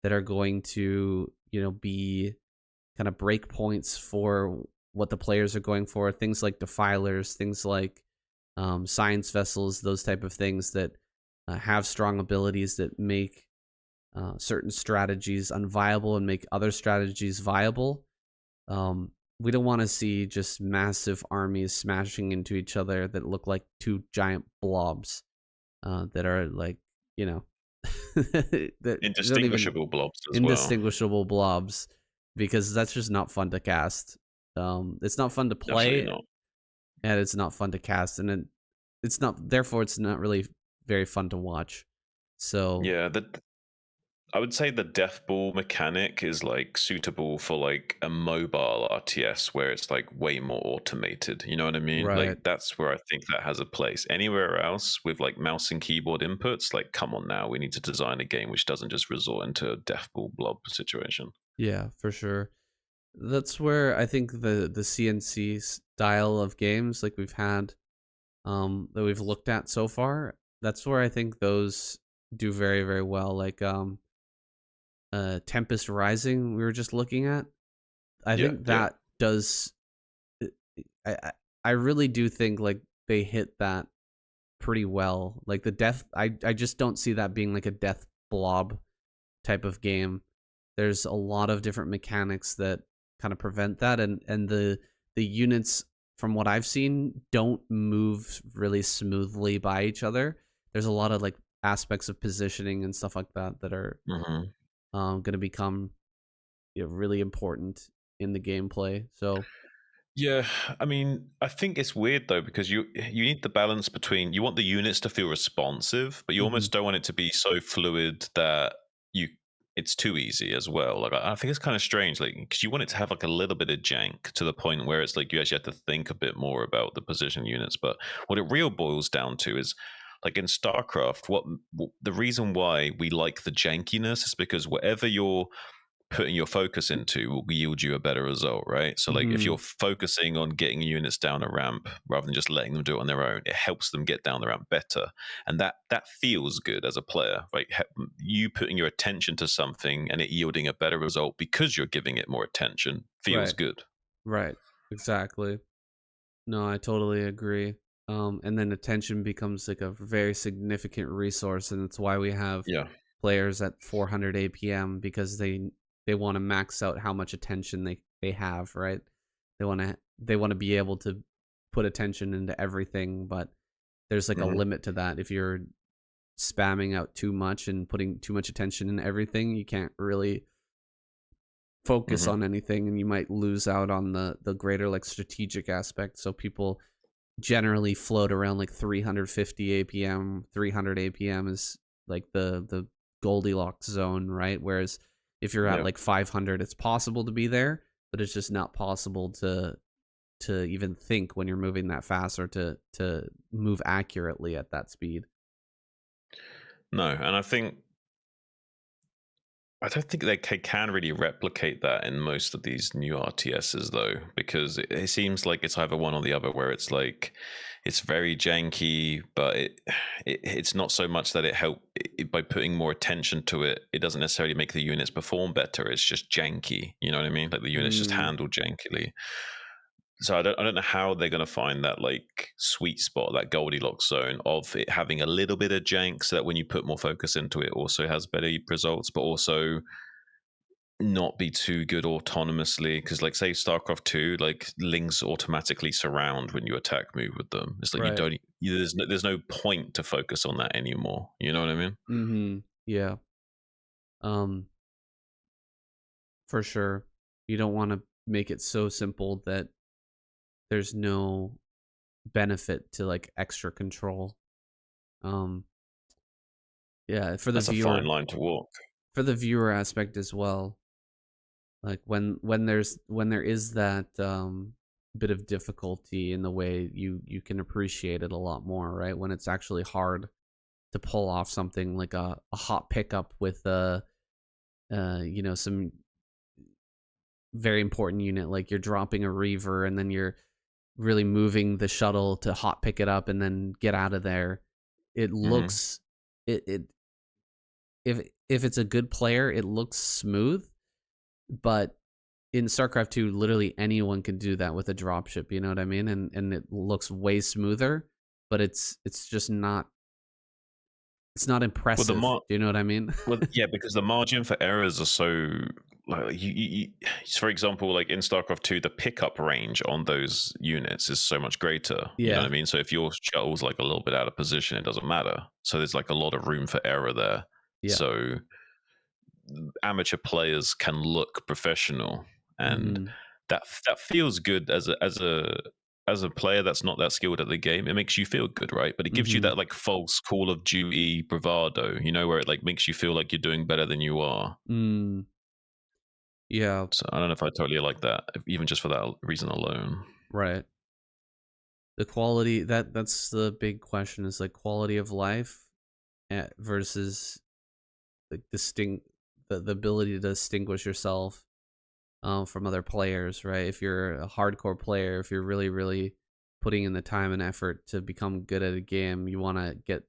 that are going to, be kind of break points for what the players are going for. Things like defilers, things like science vessels, those type of things that have strong abilities that make certain strategies unviable and make other strategies viable. We don't want to see just massive armies smashing into each other that look like two giant blobs that are like, you know, that don't even
Indistinguishable blobs as well.
indistinguishable blobs, because that's just not fun to cast. It's not fun to
Definitely
play,
not.
and it's not fun to cast, and it's not. Therefore, it's not really very fun to watch. So,
Yeah, I would say the death ball mechanic is like suitable for like a mobile RTS where it's like way more automated. You know what I mean?
right.
Like that's where I think that has a place. Anywhere else with like mouse and keyboard inputs, like come on now, we need to design a game which doesn't just resort into a death ball blob situation.
Yeah, for sure. That's where I think the CNC style of games like we've had, that we've looked at so far, that's where I think those do very, very well. Like Tempest Rising we were just looking at. I
Yeah,
think
yeah.
that does I I I really do think like they hit that pretty well. Like the death I just don't see that being like a death blob type of game. There's a lot of different mechanics that kind of prevent that, and the units from what I've seen don't move really smoothly by each other. There's a lot of like aspects of positioning and stuff like that that are
Hmm.
going to become, really important in the gameplay. So,
Yeah, I mean, I think it's weird though because you need the balance between you want the units to feel responsive, but you
mhm,
almost don't want it to be so fluid that you it's too easy as well. Like I think it's kind of strange, like because you want it to have like a little bit of jank to the point where it's like you actually have to think a bit more about the position units. But what it real boils down to is like in StarCraft, the reason why we like the jankiness is because whatever you're putting your focus into will yield you a better result, right? So, like, if
mhm,
you're focusing on getting units down a ramp rather than just letting them do it on their own, it helps them get down the ramp better, and that feels good as a player. Like you putting your attention to something and it yielding a better result because you're giving it more attention feels
right,
good.
right, exactly. No, I totally agree. And then attention becomes like a very significant resource, and it's why we have
Yeah.
players at 400 APM, because they want to max out how much attention they have, right? They want to be able to put attention into everything, but there's like a
Hmm.
limit to that. If you're spamming out too much and putting too much attention in everything, you can't really focus
Hmm.
on anything, and you might lose out on the greater like strategic aspect. So people generally float around like 350 APM, 300 APM is like the Goldilocks zone, right? Whereas if you're at
Yeah.
like 500, it's possible to be there, but it's just not possible to even think when you're moving that fast, or to move accurately at that speed.
No, and I don't think they can really replicate that in most of these new RTSs though, because it seems like it's either one or the other. Where it's like it's very janky, but it's not so much that by putting more attention to it. It doesn't necessarily make the units perform better. It's just janky. You know what I mean? Like the units just
Mm,
handled jankily. So I don't know how they're going to find that like sweet spot, that Goldilocks zone of it having a little bit of jank, so that when you put more focus into it, also has better results, but also not be too good autonomously. Because like say StarCraft 2, like lings automatically surround when you attack move with them. It's like you
right.
don't there's no point to focus on that anymore. You know what I mean?
Yeah. Um for sure. You don't want to make it so simple that there's no benefit to like extra control. Um, yeah,
That's a fine line to walk.
for the viewer aspect as well. Like when there is that bit of difficulty in the way you can appreciate it a lot more, right? When it's actually hard to pull off something like a hot pickup with some very important unit, like you're dropping a reaver and then you're really moving the shuttle to hot pick it up and then get out of there. It
Hmm.
looks it if it's a good player, it looks smooth, but in StarCraft 2, literally anyone can do that with a dropship, you know what I mean? And it looks way smoother, but it's just not it's not
Well, the
impressive.
mar-
Do you know what I mean?
well, yeah, because the margin for errors are so like for example, like in StarCraft 2, the pickup range on those units is so much greater. You know what
Yeah.
I mean? So if your shuttle's like a little bit out of position, it doesn't matter. So there's like a lot of room for error there.
Yeah.
So amateur players can look professional, and
Mhm.
that feels good as a player that's not that skilled at the game. It makes you feel good, right? But it gives you
Mhm.
that like false Call of Duty bravado, where it like makes you feel like you're doing better than you are.
Mm. Yeah,
So I don't know if I totally like that, even just for that reason alone.
right. The quality that's the big question is like quality of life versus like the ability to distinguish yourself from other players, right? If you're a hardcore player, if you're really, really putting in the time and effort to become good at a game, you want to get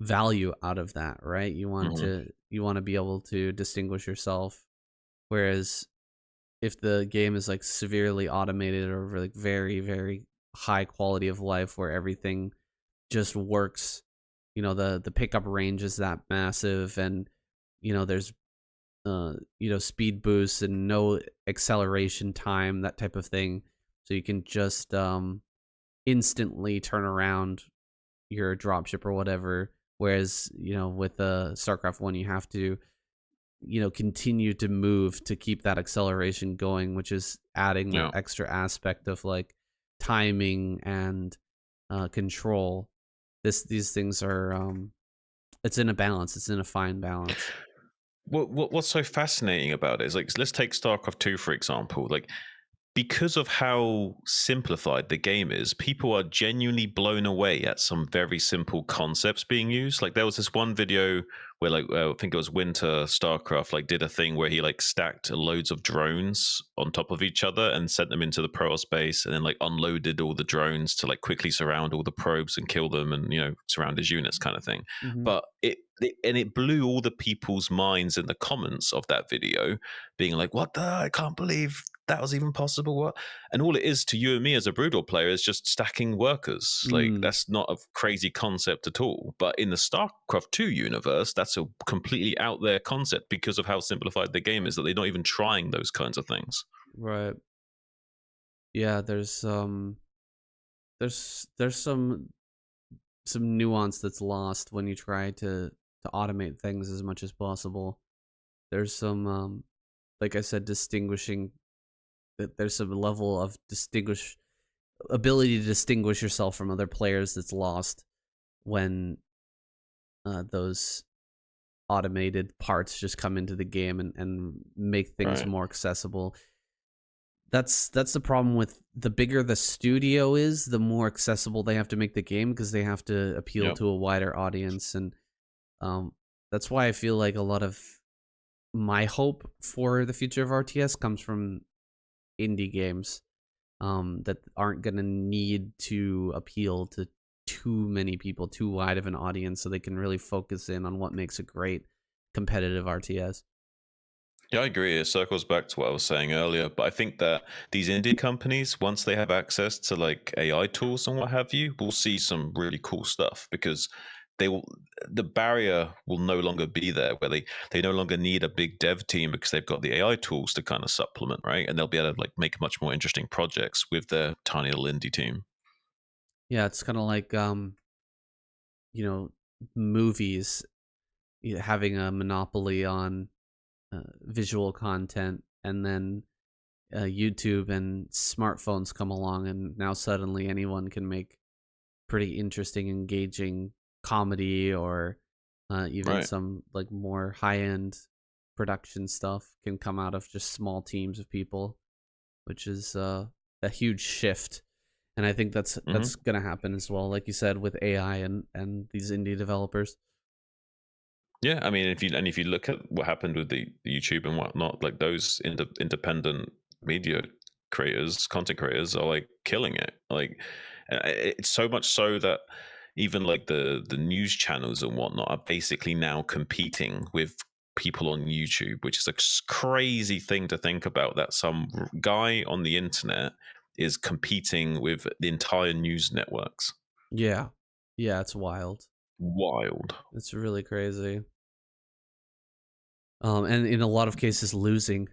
value out of that, right?
Hmm.
You want to be able to distinguish yourself. Whereas if the game is like severely automated or like very, very high quality of life where everything just works, the pickup range is that massive and there's speed boosts and no acceleration time, that type of thing, so you can just instantly turn around your dropship or whatever, whereas with StarCraft 1 you have to continue to move to keep that acceleration going, which is adding that
Yeah.
extra aspect of like timing and control. These things are it's in a balance, it's in a fine balance.
What's so fascinating about it is like, let's take StarCraft 2 for example. Like, because of how simplified the game is, people are genuinely blown away at some very simple concepts being used. Like there was this one video where, like, I think it was Winter Starcraft, like did a thing where he like stacked loads of drones on top of each other and sent them into the Protoss space, and then like unloaded all the drones to like quickly surround all the probes and kill them, and surround his units, kind of thing.
Hmm.
But it blew all the people's minds in the comments of that video, being like, "What the? I can't believe that was even possible." What? And all it is to you and me as a Broodal player is just stacking workers. Like
Mm,
that's not a crazy concept at all. But in the StarCraft 2 universe, that's a completely out there concept because of how simplified the game is, that they're not even trying those kinds of things.
right. Yeah, there's some nuance that's lost when you try to automate things as much as possible. There's some like I said, distinguishing that there's some level of distinguish ability to distinguish yourself from other players that's lost when those automated parts just come into the game and make things
Right.
more accessible. That's the problem with the bigger the studio is, the more accessible they have to make the game because they have to appeal
Yep.
to a wider audience, and um, that's why I feel like a lot of my hope for the future of RTS comes from indie games that aren't going to need to appeal to too many people, too wide of an audience, so they can really focus in on what makes a great competitive RTS.
Yeah, I agree. It circles back to what I was saying earlier. But I think that these indie companies, once they have access to like AI tools and what have you, will see some really cool stuff, because they will the barrier will no longer be there, where they no longer need a big dev team because they've got the AI tools to kind of supplement, right? And they'll be able to like make much more interesting projects with their tiny little indie team.
Yeah, it's kind of like you know, movies having a monopoly on visual content, and then YouTube and smartphones come along, and now suddenly anyone can make pretty interesting, engaging comedy, or even
Right.
some like more high end production stuff can come out of just small teams of people, which is a huge shift. And I think that's
Hmm.
gonna happen as well, like you said, with AI and these indie developers.
Yeah, I mean, if you look at what happened with the YouTube and whatnot, like those independent media creators, content creators, are like killing it. Like, it's so much so that even like the news channels and whatnot are basically now competing with people on YouTube, which is a crazy thing to think about. That some guy on the internet is competing with the entire news networks.
Yeah, yeah, it's wild.
Wild.
It's really crazy. And in a lot of cases, losing.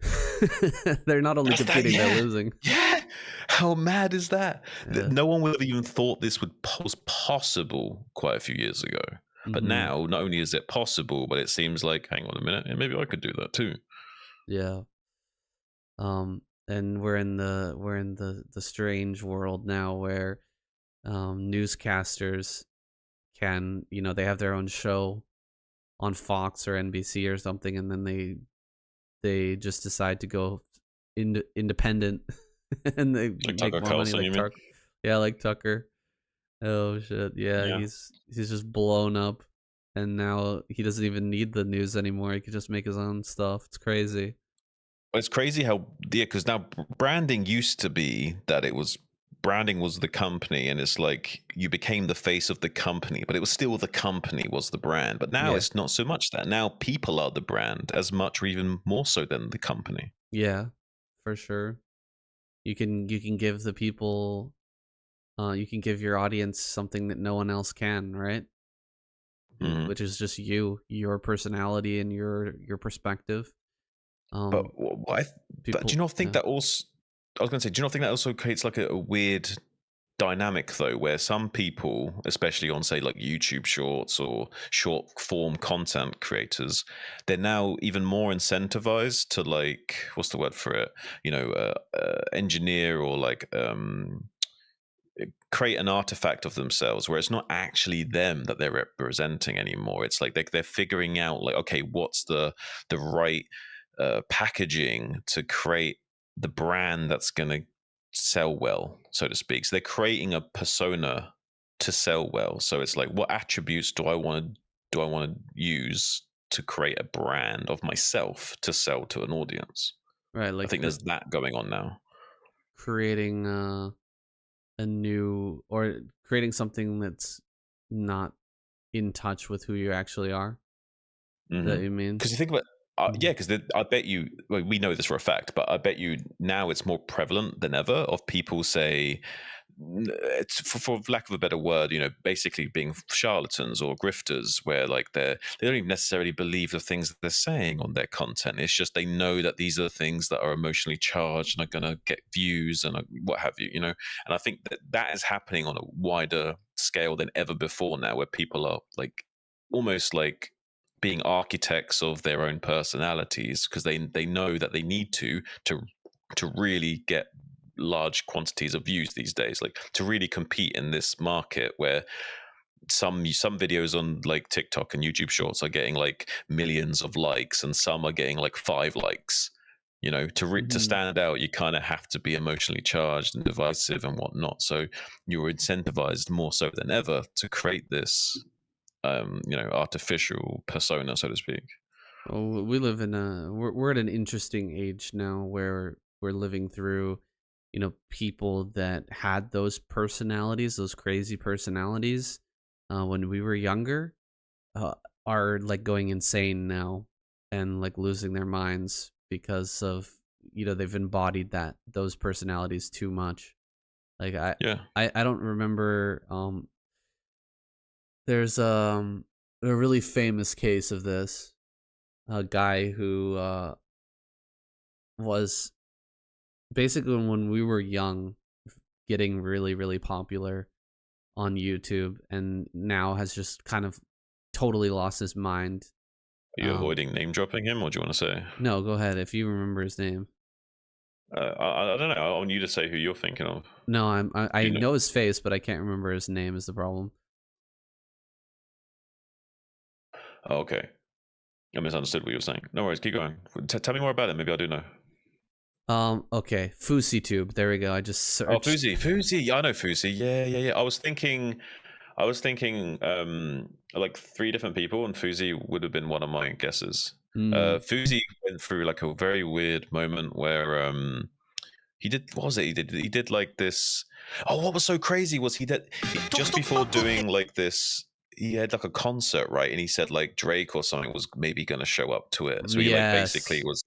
They're not only
That's that,
competing, they're
yeah,
losing.
yeah. How mad is that?
Yeah.
No one would have even thought this was possible quite a few years ago. But
Hmm.
now, not only is it possible, but it seems like, hang on a minute, maybe I could do that too.
Yeah. And we're in the strange world now where newscasters can, they have their own show on Fox or NBC or something, and then they just decide to go independent, and they
Like
make
Tucker
more money,
Carlson,
like
you mean?
Yeah, like Tucker. Oh shit, yeah,
Yeah.
he's just blown up, and now he doesn't even need the news anymore. He can just make his own stuff. It's crazy.
It's crazy how, yeah, because now branding used to be that branding was the company, and it's like you became the face of the company, but it was still the company was the brand. But now
Yeah,
it's not so much that. Now people are the brand as much or even more so than the company.
yeah, for sure. You can give the people, you can give your audience something that no one else can, right?
Mhm.
Which is just your personality, and your perspective.
But
Um,
but do you
people,
not think
yeah,
that also? I was going to say, do you not think that also creates like a weird dynamic though, where some people, especially on say like YouTube Shorts or short form content creators, they're now even more incentivized to like, what's the word for it? Engineer or like create an artifact of themselves where it's not actually them that they're representing anymore. It's like they're figuring out like, okay, what's the right packaging to create the brand that's going to sell well, so to speak. So they're creating a persona to sell well. So it's like, what attributes do I want to use to create a brand of myself to sell to an audience?
right,
I
like
think there's that going on now.
creating a new, or creating something that's not in touch with who you actually are. That you mean?
Because you think about,
Mhm.
yeah, because I bet you, well, we know this for a fact, but I bet you now it's more prevalent than ever of people say, it's for lack of a better word, basically being charlatans or grifters, where like they don't even necessarily believe the things that they're saying on their content. It's just they know that these are the things that are emotionally charged and are going to get views and what have you, And I think that is happening on a wider scale than ever before now, where people are like almost like being architects of their own personalities because they know that they need to really get large quantities of views these days, like to really compete in this market where some videos on like TikTok and YouTube Shorts are getting like millions of likes and some are getting like 5 likes. To
Mhm.
stand out, you kind of have to be emotionally charged and divisive and whatnot. So you're incentivized more so than ever to create this artificial persona, so to speak.
Oh, we live in we're at an interesting age now where we're living through, people that had those personalities, those crazy personalities, when we were younger, uh, are like going insane now, and like losing their minds because of, they've embodied those personalities too much. Like
Yeah.
I don't remember. There's a really famous case of this, a guy who was basically, when we were young, getting really really popular on YouTube, and now has just kind of totally lost his mind.
you avoiding name dropping him, or do you want to say?
No, go ahead if you remember his name.
I don't know. I want you to say who you're thinking of.
No, I
You know.
know his face, but I can't remember his name. Is the problem?
Oh, okay. I misunderstood what you were saying. No worries. Keep going. Tell me more about it. Maybe I do know.
Okay, FouseyTube. There we go. I just
Oh,
searched.
Fuzi. Yeah, I know Fuzi. Yeah. I was thinking, like 3 different people, and Fuzi would have been one of my guesses.
Hmm.
Fuzi went through like a very weird moment where he did, what was it? He did like this. Oh, what was so crazy was just before doing like this, he had like a concert, right? And he said like Drake or something was maybe going to show up to it. So he like basically
Yes.
was,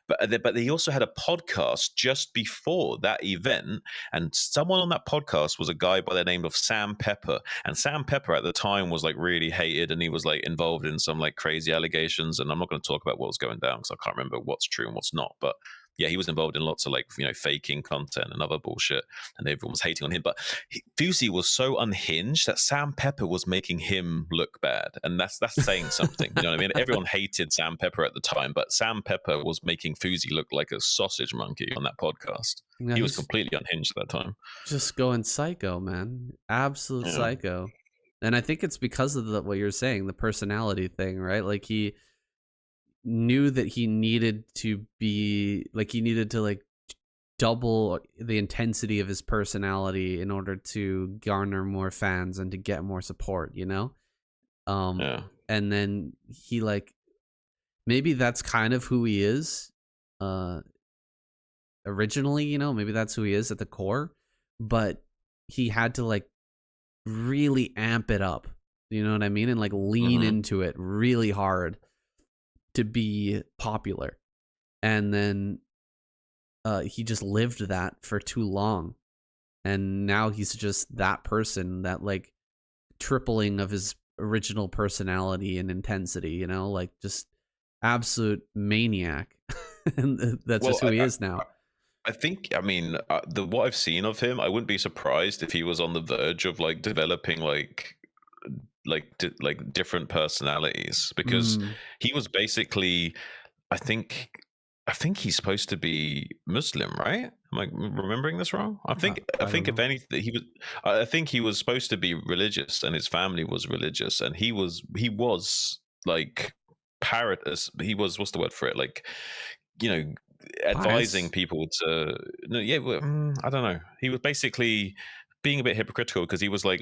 but he also had a podcast just before that event, and someone on that podcast was a guy by the name of Sam Pepper. And Sam Pepper at the time was like really hated, and he was like involved in some like crazy allegations. And I'm not going to talk about what was going down because I can't remember what's true and what's not. But yeah, he was involved in lots of like faking content and other bullshit, and everyone was hating on him. But Fusey was so unhinged that Sam Pepper was making him look bad, and that's saying something. You know what I mean? Everyone hated Sam Pepper at the time, but Sam Pepper was making Fusey look like a sausage monkey on that podcast.
Yeah,
He was
he's
completely unhinged at that time.
just going psycho, man. Absolute
Yeah,
psycho. And I think it's because of what you're saying, the personality thing, right? Like he knew that he needed to like double the intensity of his personality in order to garner more fans and to get more support,
yeah,
and then he like maybe that's kind of who he is originally, maybe that's who he is at the core, but he had to like really amp it up, you know what I mean, and like lean
hmm
into it really hard to be popular. And then he just lived that for too long, and now he's just that person, that like tripling of his original personality and intensity, like just absolute maniac. And that's
Well,
just who he is now.
I think, I mean, what I've seen of him, I wouldn't be surprised if he was on the verge of like developing like different personalities, because
Mm,
he was basically, I think, he's supposed to be Muslim, right? Am I remembering this wrong? I
I don't
think if
know.
anything, I think he was supposed to be religious, and his family was religious, and he was like parrot. He was, what's the word for it? Like, you know, advising
Bias.
people to, no, yeah, well, I don't know. He was basically being a bit hypocritical because he was like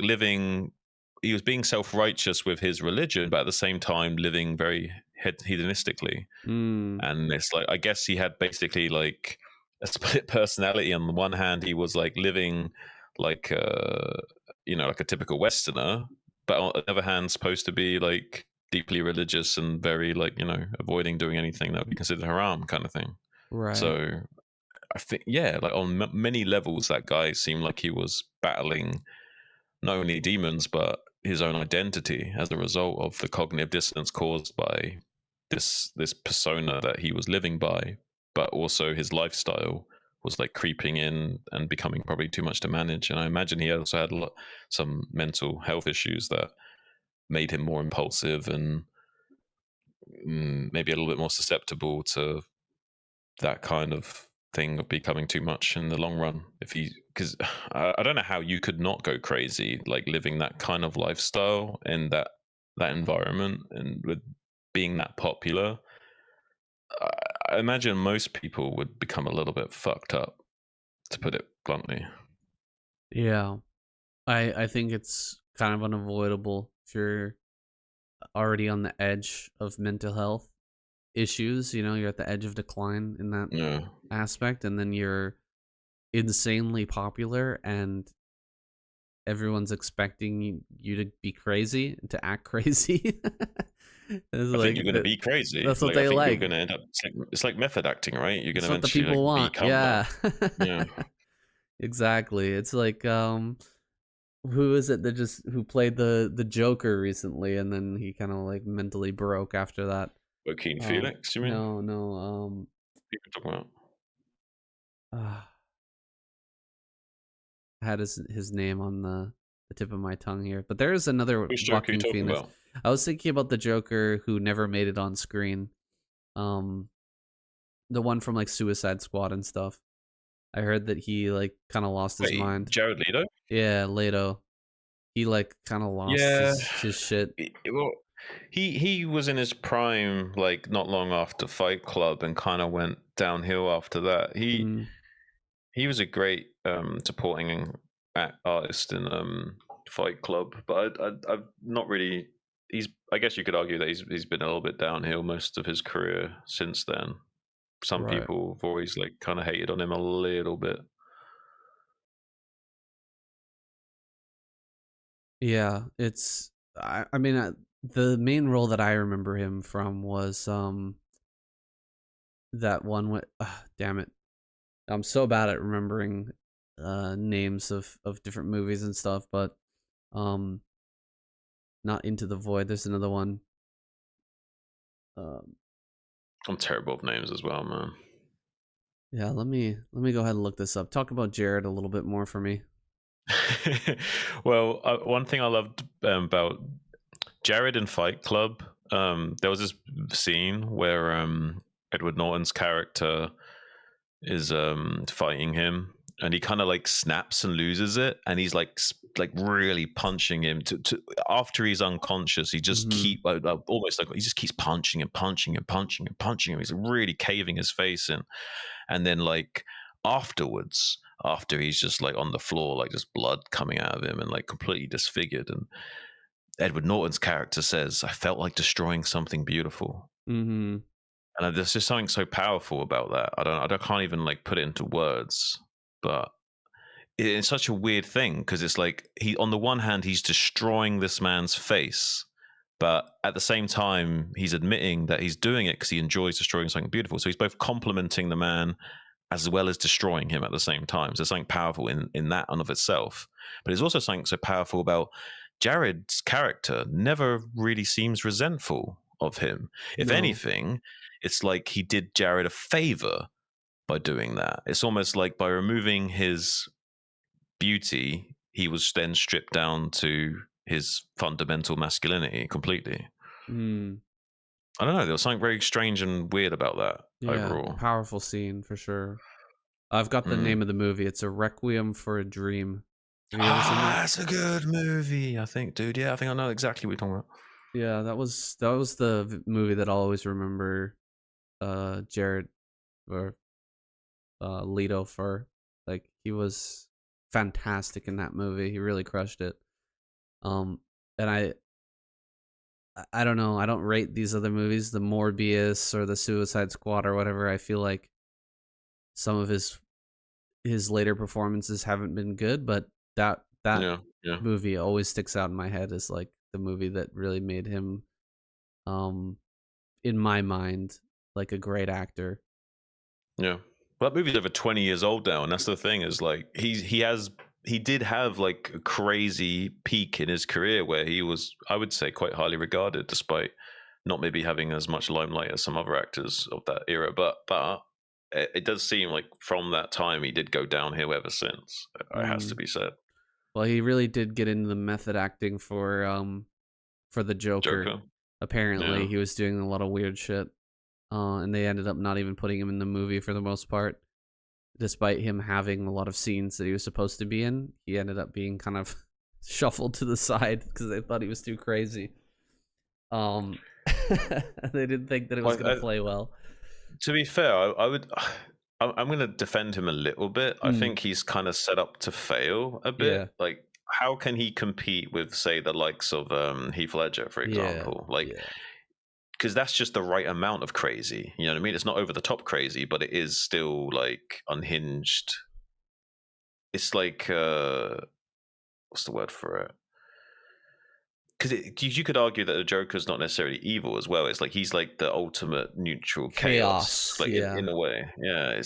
he was being self-righteous with his religion, but at the same time living very hedonistically.
Mm,
And it's like, I guess he had basically like a split personality. On the one hand, he was like living like like a typical Westerner, but on the other hand, supposed to be like deeply religious and very like, avoiding doing anything that would be considered haram kind of thing.
right.
So I think, yeah, like on many levels, that guy seemed like he was battling not only demons but his own identity as a result of the cognitive dissonance caused by this persona that he was living by, but also his lifestyle was like creeping in and becoming probably too much to manage. And I imagine he also had some mental health issues that made him more impulsive and maybe a little bit more susceptible to that kind of thing of becoming too much in the long run. Because I don't know how you could not go crazy like living that kind of lifestyle in that environment, and with being that popular. I imagine most people would become a little bit fucked up, to put it bluntly.
Yeah. I think it's kind of unavoidable if you're already on the edge of mental health issues, you're at the edge of decline in that
Yeah,
aspect, and then you're insanely popular and everyone's expecting you to be crazy, to act crazy. It's
I think
like
you're going to be crazy.
that's what
Like, I
they
think you're
like.
going to end up. It's like method acting, right? You're going to
It's what the
eventually
people
like
want.
become that.
Yeah.
Yeah.
Exactly. It's like who is it that just who played the Joker recently, and then he kind of like mentally broke after that.
Joaquin Phoenix, you mean?
No,
People talking about.
uh, I had his name on the tip of my tongue here, but there is another
Which Joker are you
Joaquin
talking
Phoenix.
about?
I was thinking about the Joker who never made it on screen. Um, the one from like Suicide Squad and stuff. I heard that he like kind of lost his
Wait,
mind.
Jared Leto?
Yeah, Leto. He like kind of lost
Yeah.
his shit.
Well, he was in his prime like not long after Fight Club and kind of went downhill after that.
Mm,
He was a great supporting artist in Fight Club, but I've not really. He's. I guess you could argue that he's been a little bit downhill most of his career since then. Some
right.
people have always like kind of hated on him a little bit.
Yeah, it's. I mean, the main role that I remember him from was that one with. Damn it! I'm so bad at remembering names of different movies and stuff, but um, not Into the Void. There's another one. Um,
I'm terrible with names as well, man.
yeah, let me go ahead and look this up. Talk about Jared a little bit more for me.
Well, one thing I loved about Jared in Fight Club, there was this scene where Edward Norton's character is fighting him, and he kind of like snaps and loses it, and he's like really punching him to after he's unconscious. He just
Mm-hmm.
keep almost like he just keeps punching and punching and punching and punching him. He's really caving his face in, and then like afterwards, after he's just like on the floor, like just blood coming out of him and like completely disfigured, and Edward Norton's character says, "I felt like destroying something beautiful."
Mm-hmm.
And there's just something so powerful about that. I can't even like put it into words, but it's such a weird thing because it's like on the one hand he's destroying this man's face, but at the same time he's admitting that he's doing it because he enjoys destroying something beautiful. So he's both complimenting the man as well as destroying him at the same time. So there's something powerful in that and of itself. But there's also something so powerful about Jared's character never really seems resentful of him. If
No.
anything, it's like he did Jared a favor by doing that. It's almost like by removing his beauty, he was then stripped down to his fundamental masculinity completely.
Mm.
I don't know. There was something very strange and weird about that
Yeah,
overall.
powerful scene for sure. I've got the name
Mm.
of the movie. It's A Requiem for a Dream. Have you ever seen that?
That's a good movie, I think, dude. Yeah, I think I know exactly what you're talking about.
Yeah, that was the movie that I'll always remember Jared or Leto for. Like he was fantastic in that movie. He really crushed it. Um and I don't know, I don't rate these other movies, the Morbius or the Suicide Squad or whatever. I feel like some of his later performances haven't been good, but that
Yeah, yeah,
movie always sticks out in my head as like the movie that really made him um in my mind like a great actor.
yeah. Well, that movie's over 20 years old now, and that's the thing is like he did have like a crazy peak in his career where he was, I would say, quite highly regarded, despite not maybe having as much limelight as some other actors of that era. But it does seem like from that time he did go downhill ever since. It has to
Mm.
be said.
Well, he really did get into the method acting for the Joker.
Joker.
Apparently,
Yeah.
he was doing a lot of weird shit. And they ended up not even putting him in the movie for the most part. Despite him having a lot of scenes that he was supposed to be in, he ended up being kind of shuffled to the side because they thought he was too crazy. They didn't think that it was
Well,
going to play well.
to be fair, I would. I'm going to defend him a little bit. I
Mm.
think he's kind of set up to fail a bit.
Yeah,
Like, how can he compete with, say, the likes of Heath Ledger, for
yeah,
example? Like,
yeah.
because that's just the right amount of crazy. You know what I mean? It's not over the top crazy, but it is still like unhinged. It's like what's the word for it? Because you could argue that the Joker's not necessarily evil as well. It's like he's like the ultimate neutral chaos,
Chaos.
like
Yeah.
in a way. Yeah,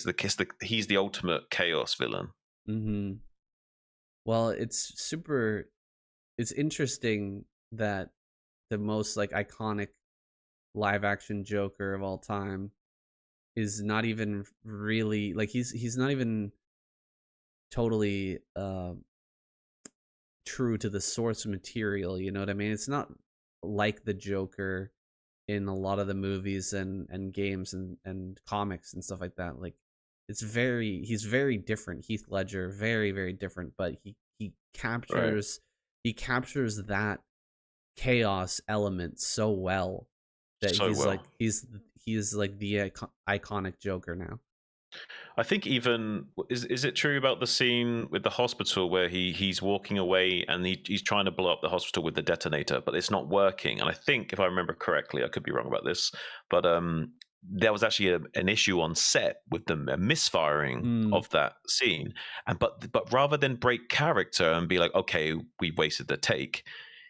he's the ultimate chaos villain.
Mm-hmm. Well, it's interesting that the most like iconic live action Joker of all time is not even really like he's not even totally true to the source material, you know what I mean? It's not like the Joker in a lot of the movies and games and comics and stuff like that. Like he's very different. Heath Ledger, very very different, but
Right.
he captures that chaos element so well that
So well.
he's like the iconic Joker now.
I think even is it true about the scene with the hospital where he's walking away and he's trying to blow up the hospital with the detonator, but it's not working. And I think if I remember correctly, I could be wrong about this, but there was actually an issue on set with the misfiring
Mm,
of that scene. And but rather than break character and be like, okay, we wasted the take,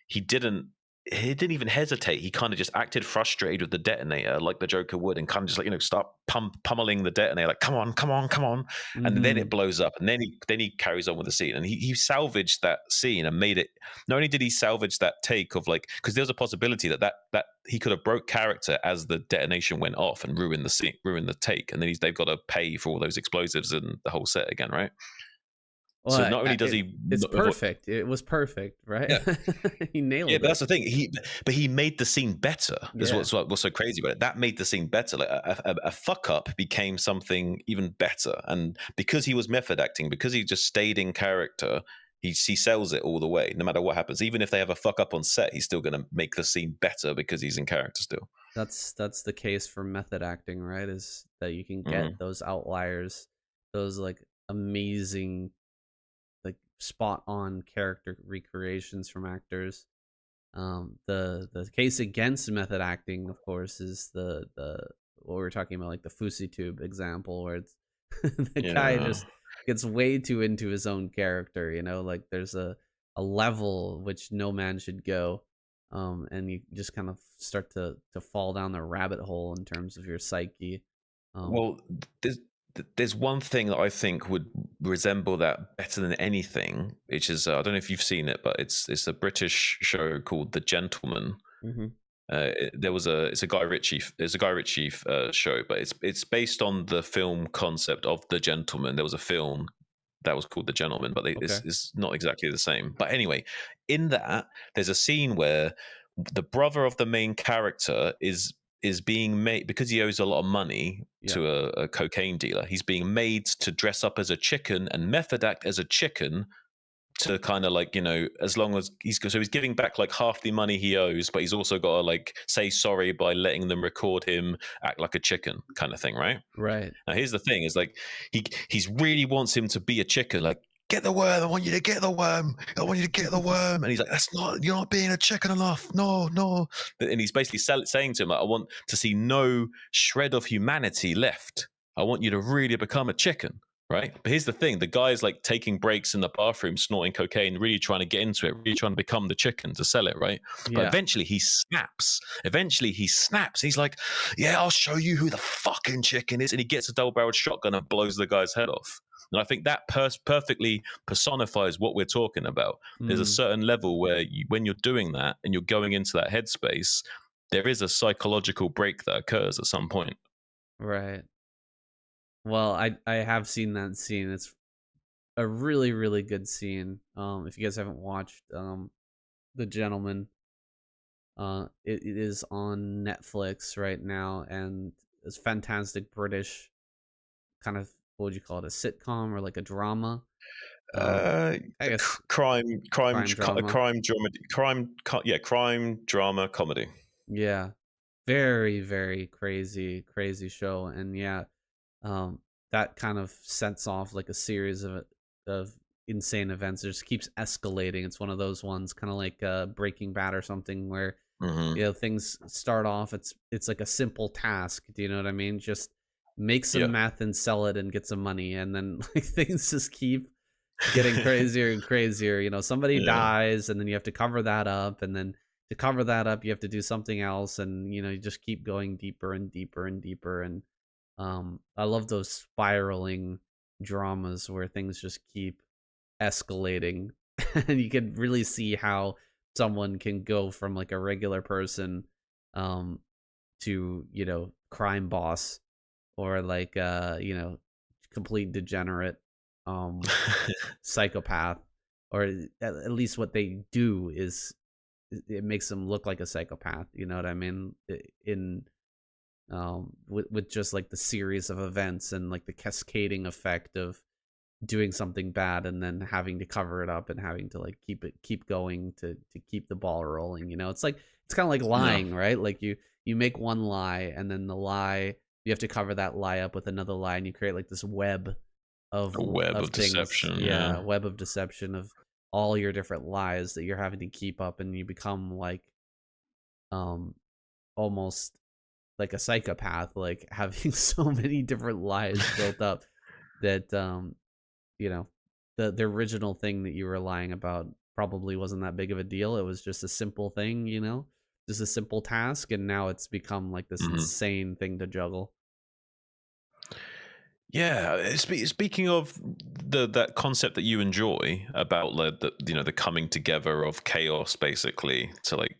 he didn't he didn't even hesitate. He kind of just acted frustrated with the detonator, like the Joker would, and kind of just like start pummeling the detonator, like come on, come on, come on, and then it
hmm.
blows up, and then he carries on with the scene, and he salvaged that scene and made it. Not only did he salvage that take of like, because there's a possibility that he could have broke character as the detonation went off and ruined the scene, ruined the take, and then they've got to pay for all those explosives and the whole set again, right? So
Well,
not only does he
it's
avoid,
perfect. It was perfect, right?
yeah,
He
yeah,
nailed
but
it.
that's the thing. He made the scene better. Is
Yeah,
what's so crazy about it. That made the scene better. Like a fuck up became something even better, and because he was method acting, because he just stayed in character, he sells it all the way, no matter what happens. Even if they have a fuck up on set, he's still going to make the scene better because he's in character still.
that's the case for method acting, right? Is that you can get
Hmm.
those outliers, those like amazing, like spot on character recreations from actors. The case against method acting, of course, is the what we were talking about, like the Fusi Tube example, where it's the guy
Yeah.
just gets way too into his own character. Like there's a level which no man should go, and you just kind of start to fall down the rabbit hole in terms of your psyche. Um,
Well, there's there's one thing that I think would resemble that better than anything, which is I don't know if you've seen it, but it's a British show called The Gentleman.
mhm.
There was it's a Guy Ritchie show, but it's based on the film concept of The Gentleman. There was a film that was called The Gentleman, but
Okay.
it's not exactly the same. But anyway, in that there's a scene where the brother of the main character is being made, because he owes a lot of money
Yeah.
to a cocaine dealer. He's being made to dress up as a chicken and method act as a chicken to kind of like, as long as he's giving back like half the money he owes, but he's also got to like say sorry by letting them record him act like a chicken kind of thing, right?
Right.
Now here's the thing: is like he's really wants him to be a chicken, like get the worm. I want you to get the worm. I want you to get the worm. And he's like, you're not being a chicken enough. No, no. And he's basically saying to him, like, I want to see no shred of humanity left. I want you to really become a chicken. Right. But here's the thing: the guy's like taking breaks in the bathroom, snorting cocaine, really trying to get into it, really trying to become the chicken to sell it. Right. But
Yeah.
eventually he snaps. He's like, yeah, I'll show you who the fucking chicken is. And he gets a double barreled shotgun and blows the guy's head off. And I think that perfectly personifies what we're talking about. There's a
Mm,
certain level where when you're doing that and you're going into that headspace, there is a psychological break that occurs at some point.
right. Well, I have seen that scene. It's a really really good scene. If you guys haven't watched The Gentleman, it is on Netflix right now, and it's fantastic British kind of, what would you call it, a sitcom or like a drama? I guess crime drama.
Crime drama comedy.
Yeah, very very crazy crazy show, and yeah, um, that kind of sets off like a series of insane events. It just keeps escalating. It's one of those ones, kind of like Breaking Bad or something, where
Hmm.
things start off. It's like a simple task. Do you know what I mean? Just make some
Yeah.
meth and sell it and get some money, and then like things just keep getting crazier and crazier. Somebody
Yeah.
dies, and then you have to cover that up, and then to cover that up, you have to do something else, and you just keep going deeper and deeper and deeper. And I love those spiraling dramas where things just keep escalating, and you can really see how someone can go from like a regular person, um, to crime boss, or like complete degenerate, um psychopath, or at least what they do is it makes him look like a psychopath. You know what I mean? In with just like the series of events and like the cascading effect of doing something bad and then having to cover it up and having to like keep going to keep the ball rolling. You know, it's like it's kind of like
Yeah.
lying, right? Like you make one lie and then the lie you have to cover that lie up with another lie and you create like this web
A web
of
of
things.
deception.
Yeah,
Yeah.
web of deception of all your different lies that you're having to keep up, and you become like um almost like a psychopath, like having so many different lies built up that you know, the original thing that you were lying about probably wasn't that big of a deal. It was just a simple thing, you know, just a simple task, and now it's become like this
Mhm.
insane thing to juggle.
Yeah, speaking of that concept that you enjoy about the coming together of chaos, basically, to like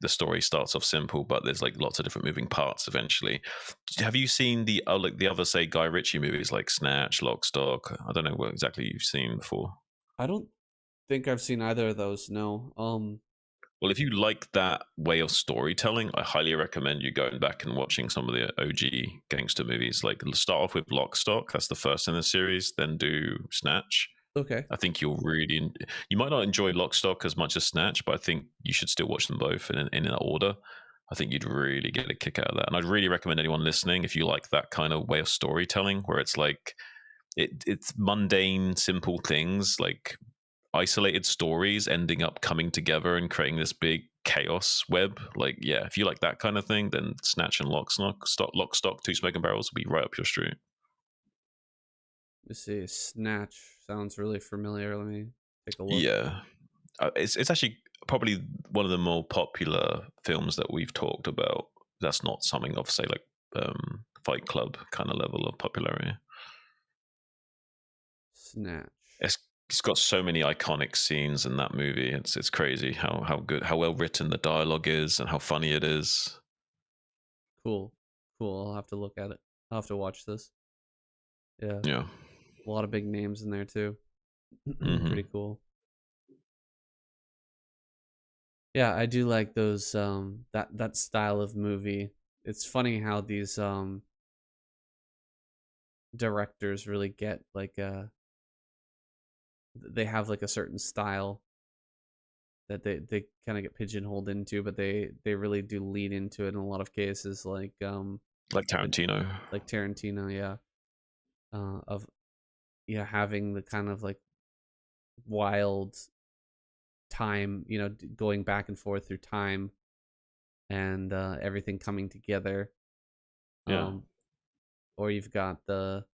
the story starts off simple, but there's like lots of different moving parts eventually. Have you seen the like the other say Guy Ritchie movies like Snatch, Lock, Stock? I don't know what exactly you've seen before.
I don't think I've seen either of those. No.
Well, if you like that way of storytelling, I highly recommend you going back and watching some of the OG gangster movies. Like start off with Lock, Stock. That's the first in the series. Then do Snatch.
Okay.
I think you'll really, you might not enjoy Lock, Stock as much as Snatch, but I think you should still watch them both in that order. I think you'd really get a kick out of that. And I'd really recommend anyone listening, if you like that kind of way of storytelling, where it's like, it's mundane, simple things, like isolated stories ending up coming together and creating this big chaos web. Like, yeah, if you like that kind of thing, then Snatch and Lock, Stock, Two Smoking Barrels will be right up your street.
Let's see. Snatch sounds really familiar. Let me take a look.
Yeah, it's actually probably one of the more popular films that we've talked about. That's not something of say like Fight Club kind of level of popularity.
Snatch.
It's got so many iconic scenes in that movie. It's crazy how good, how well written the dialogue is and how funny it is.
Cool. Cool. I'll have to look at it. I'll have to watch this. Yeah.
Yeah.
A lot of big names in there too.
Hmm.
Pretty cool. Yeah, I do like those that style of movie. It's funny how these directors really get like they have like a certain style that they kind of get pigeonholed into, but they really do lean into it in a lot of cases
Like
when-
Tarantino.
like Tarantino, yeah. Of yeah, having the kind of like wild time, you know, going back and forth through time and everything coming together.
Yeah.
Um, or you've got the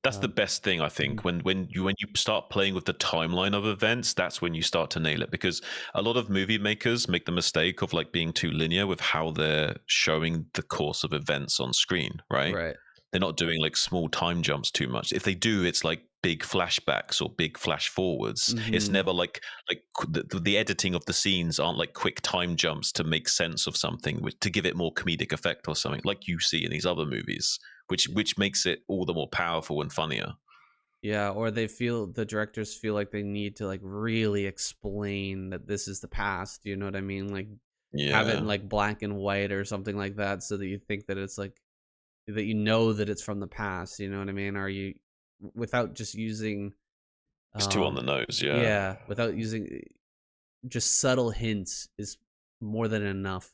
That's the
um,
best thing, I think. When you start playing with the timeline of events, that's when you start to nail it. Because a lot of movie makers make the mistake of like being too linear with how they're showing the course of events on screen, right?
right.
They're not doing like small time jumps too much. If they do, it's like big flashbacks or big flash forwards. It's
Mm-hmm.
never like the editing of the scenes aren't like quick time jumps to make sense of something, to give it more comedic effect or something like you see in these other movies, which makes it all the more powerful and funnier.
Yeah, or the directors feel like they need to like really explain that this is the past, you know what I mean? Like have it in
Yeah,
like black and white or something like that so that you think that it's like that you know that it's from the past, you know what I mean? Are you without just using
it's too on the
um
nose. Yeah,
yeah, without using just subtle hints is more than enough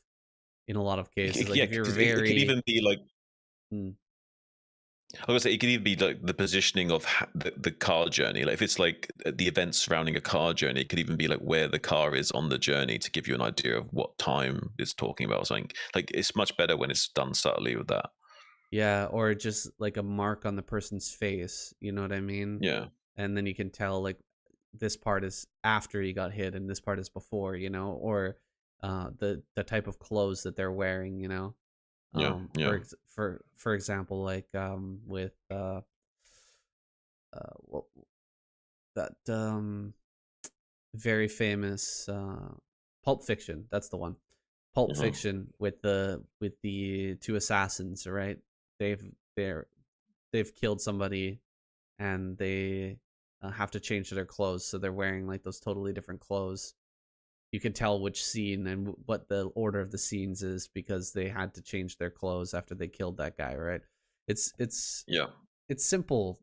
in a lot of cases. Like
yeah,
if you're
because it could
very
even be like,
mm,
I was gonna say, it could even be like the positioning of the car journey. Like if it's like the events surrounding a car journey, it could even be like where the car is on the journey to give you an idea of what time it's talking about. Or something like it's much better when it's done subtly with that.
yeah, or just like a mark on the person's face, you know what I mean?
Yeah,
And then you can tell like this part is after he got hit and this part is before, you know, or the type of clothes that they're wearing, you know.
yeah, yeah.
For example, like with well, that very famous Pulp Fiction, that's the one. Pulp
Hmm.
Fiction with the two assassins, right? They've they're they've killed somebody and they have to change their clothes, so they're wearing like those totally different clothes. you can tell which scene and what the order of the scenes is because they had to change their clothes after they killed that guy, right? It's it's
Yeah.
it's simple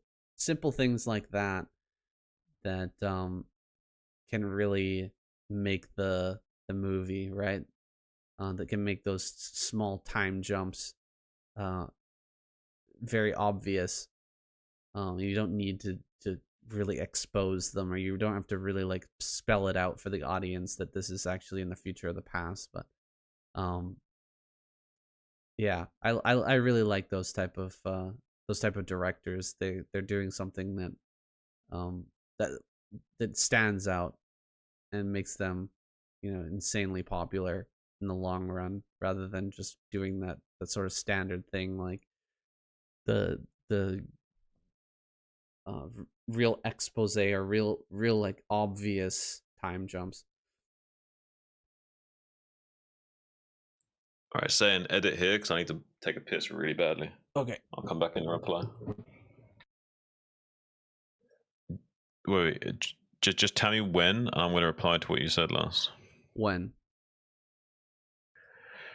things like that that can really make the movie, right? That can make those small time jumps uh very obvious. You don't need to really expose them, or you don't have to really like spell it out for the audience that this is actually in the future or the past. But um, yeah, I really like those type of directors. They're doing something um that that stands out and makes them, insanely popular in the long run, rather than just doing that sort of standard thing like the real expose or real like obvious time jumps.
All right, say an edit here because I need to take a piss really badly.
Okay.
I'll come back and reply. Wait, just tell me when, and I'm going to reply to what you said last.
When?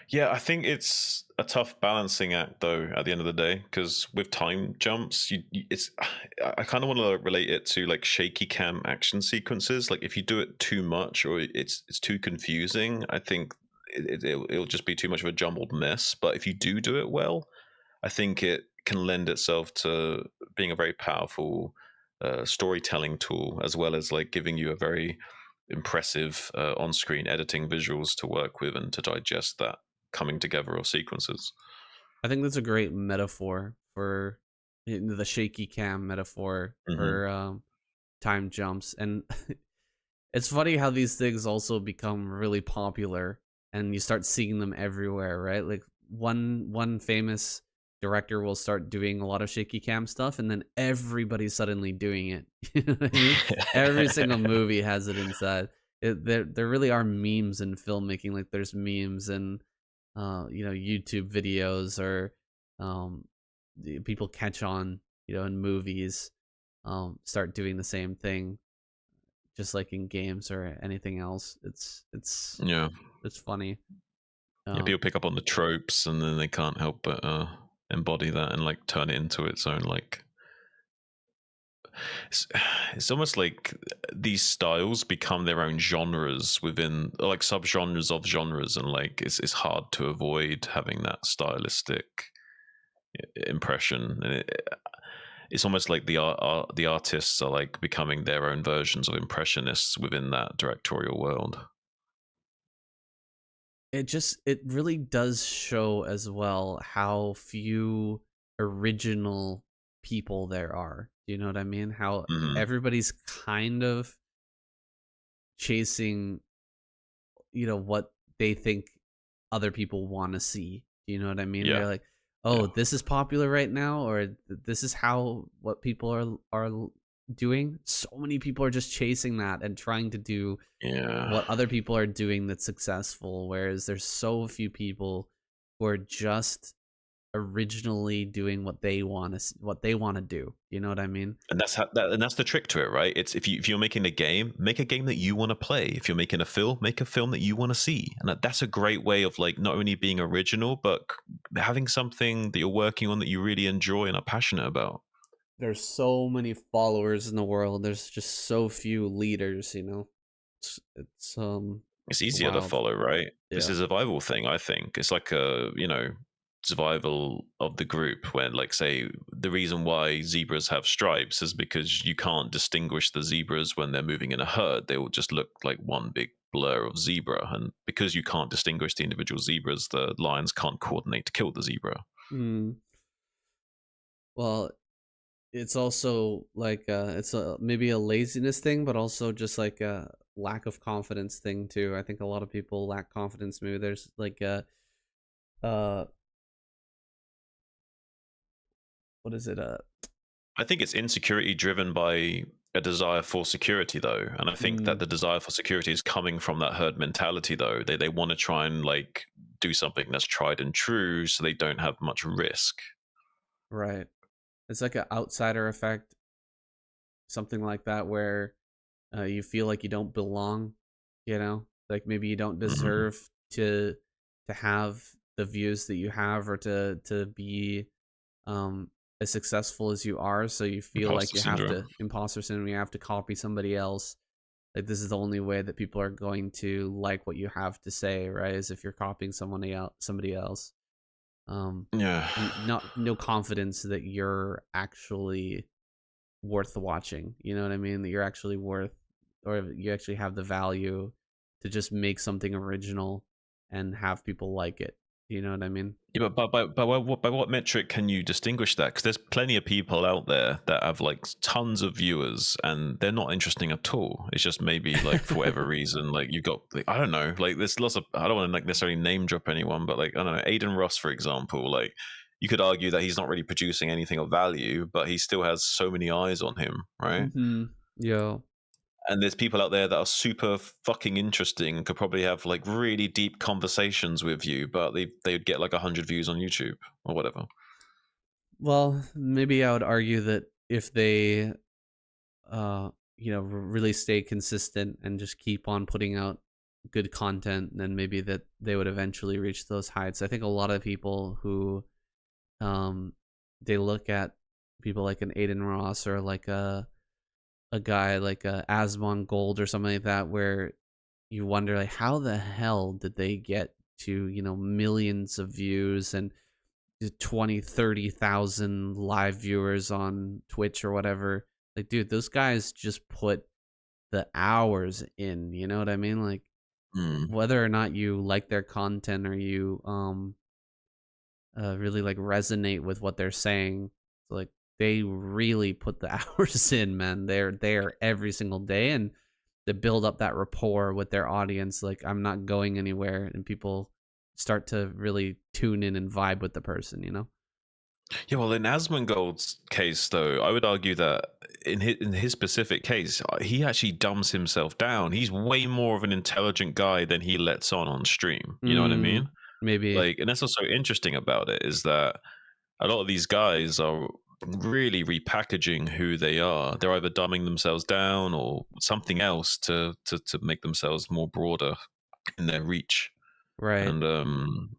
Yeah, I think it's a tough balancing act, though. At the end of the day, because with time jumps, it's I kind of want to relate it to like shaky cam action sequences. Like if you do it too much or it's too confusing, I think it'll just be too much of a jumbled mess. But if you do it well, I think it can lend itself to being a very powerful storytelling tool, as well as like giving you a very impressive on-screen editing visuals to work with and to digest that coming together of sequences.
I think that's a great metaphor for the shaky cam metaphor
Hmm.
for time jumps. And it's funny how these things also become really popular and you start seeing them everywhere, right? Like one famous director will start doing a lot of shaky cam stuff and then everybody's suddenly doing it. You know what I mean? Every single movie has it inside. There really are memes in filmmaking. Like there's memes and YouTube videos, or um people catch on, in movies, start doing the same thing, just like in games or anything else.
Yeah.
It's funny.
Yeah,
Um,
people pick up on the tropes and then they can't help but embody that and like turn it into its own like it's, it's almost like these styles become their own genres within like subgenres of genres, and like it's hard to avoid having that stylistic impression. And it's almost like the artists are like becoming their own versions of impressionists within that directorial world.
it really does show as well how few original people there are. Do you know what I mean? How
Hmm.
everybody's kind of chasing, what they think other people want to see. Do you know what I mean?
Yeah,
They're like,
yeah,
"Oh, this is popular right now," or "This is how what people are doing." So many people are just chasing that and trying to do
yeah.
what other people are doing that's successful, whereas there's so few people who are just originally doing what they want to do. You know what I mean?
And and that's the trick to it, right? It's if you're making a game, make a game that you want to play. If you're making a film, make a film that you want to see. And that's a great way of like not only being original, but having something that you're working on that you really enjoy and are passionate about.
There's so many followers in the world. There's just so few leaders, it's
It's easier to
wild.
follow, right? It's
Yeah.
a survival thing, I think. It's like a, survival of the group when, like, say, the reason why zebras have stripes is because you can't distinguish the zebras when they're moving in a herd. They will just look like one big blur of zebra. And because you can't distinguish the individual zebras, the lions can't coordinate to kill the zebra.
Mm. Well, it's also like it's a maybe a laziness thing, but also just like a lack of confidence thing too. I think a lot of people lack confidence. Maybe there's like uh what is it?
I think it's insecurity driven by a desire for security, though, and I think that
Mm,
the desire for security is coming from that herd mentality, though. They want to try and like do something that's tried and true, so they don't have much risk.
right. It's like an outsider effect, something like that, where you feel like you don't belong, you know? Like maybe you don't
Mm.
deserve to have the views that you have, or to be um as successful as you are, so you feel like
Imposter
you have
syndrome.
to imposter syndrome, you have to copy somebody else. Like this is the only way that people are going to like what you have to say, right? Is if you're copying somebody else.
Yeah.
And not no confidence that you're actually worth watching. You know what I mean? That you're actually worth, or you actually have the value to just make something original and have people like it. You know what I mean?
Yeah, by what metric can you distinguish that? Because there's plenty of people out there that have like tons of viewers and they're not interesting at all. It's just maybe like for whatever reason, like you've got, like, I don't know, like there's lots of, I don't want to like necessarily name drop anyone, but like, I don't know, Aiden Ross, for example, like you could argue that he's not really producing anything of value, but he still has so many eyes on him, right?
Mm-hmm. Yo.
And there's people out there that are super fucking interesting, could probably have like really deep conversations with you, but they'd get like 100 views on YouTube or whatever.
Well, maybe I would argue that if they, really stay consistent and just keep on putting out good content, then maybe that they would eventually reach those heights. I think a lot of people who, um, they look at people like an Aiden Ross, or like a guy like Asmon Gold or something like that, where you wonder like how the hell did they get to millions of views and 20, 30,000 live viewers on Twitch or whatever. Like, dude, those guys just put the hours in. You know what I mean? Like,
Mm.
whether or not you like their content, or you really like resonate with what they're saying, like they really put the hours in, man. They're there every single day, and to build up that rapport with their audience. Like, I'm not going anywhere, and people start to really tune in and vibe with the person.
Yeah, well, in Asmongold's case, though, I would argue that in his specific case, he actually dumbs himself down. He's way more of an intelligent guy than he lets on stream. You know what I
Mm,
mean?
maybe.
Like, and that's what's so interesting about it, is that a lot of these guys are really repackaging who they are. They're either dumbing themselves down or something else to make themselves more broader in their reach.
Right.
And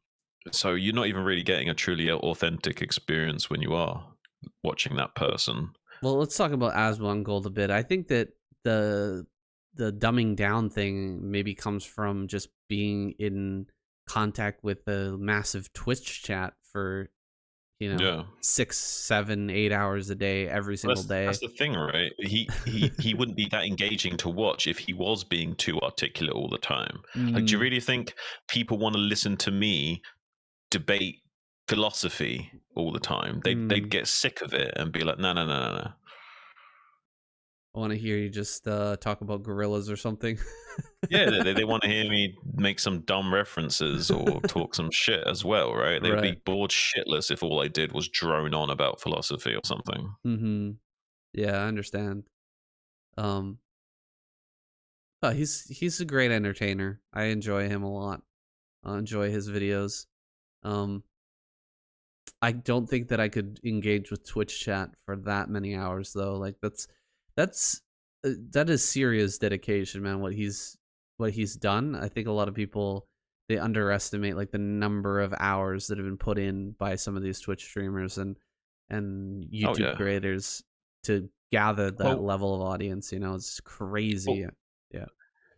so you're not even really getting a truly authentic experience when you are watching that person.
Well, let's talk about Asmon Gold a bit. I think that the the dumbing down thing maybe comes from just being in contact with the massive Twitch chat for
Yeah.
6, 7, 8 hours a day, every
Well,
single
that's
day.
the thing, right? He wouldn't be that engaging to watch if he was being too articulate all the time. Like, do you
Mm,
really think people want to listen to me debate philosophy all the time? They'd
mm.
get sick of it and be like, no, no, no, no, no.
I want to hear you just talk about gorillas or something.
Yeah, they want to hear me make some dumb references or talk some shit as well, right? They would
Right.
be bored shitless if all I did was drone on about philosophy or something.
Mm-hmm. Yeah, I understand. Um, but he's a great entertainer. I enjoy him a lot. I enjoy his videos. Um, I don't think that I could engage with Twitch chat for that many hours though. Like that's that is serious dedication, man. What he's done. I think a lot of people, they underestimate like the number of hours that have been put in by some of these Twitch streamers and
Oh
YouTube
yeah.
creators to gather that
Well,
level of audience. It's crazy.
well,
Yeah.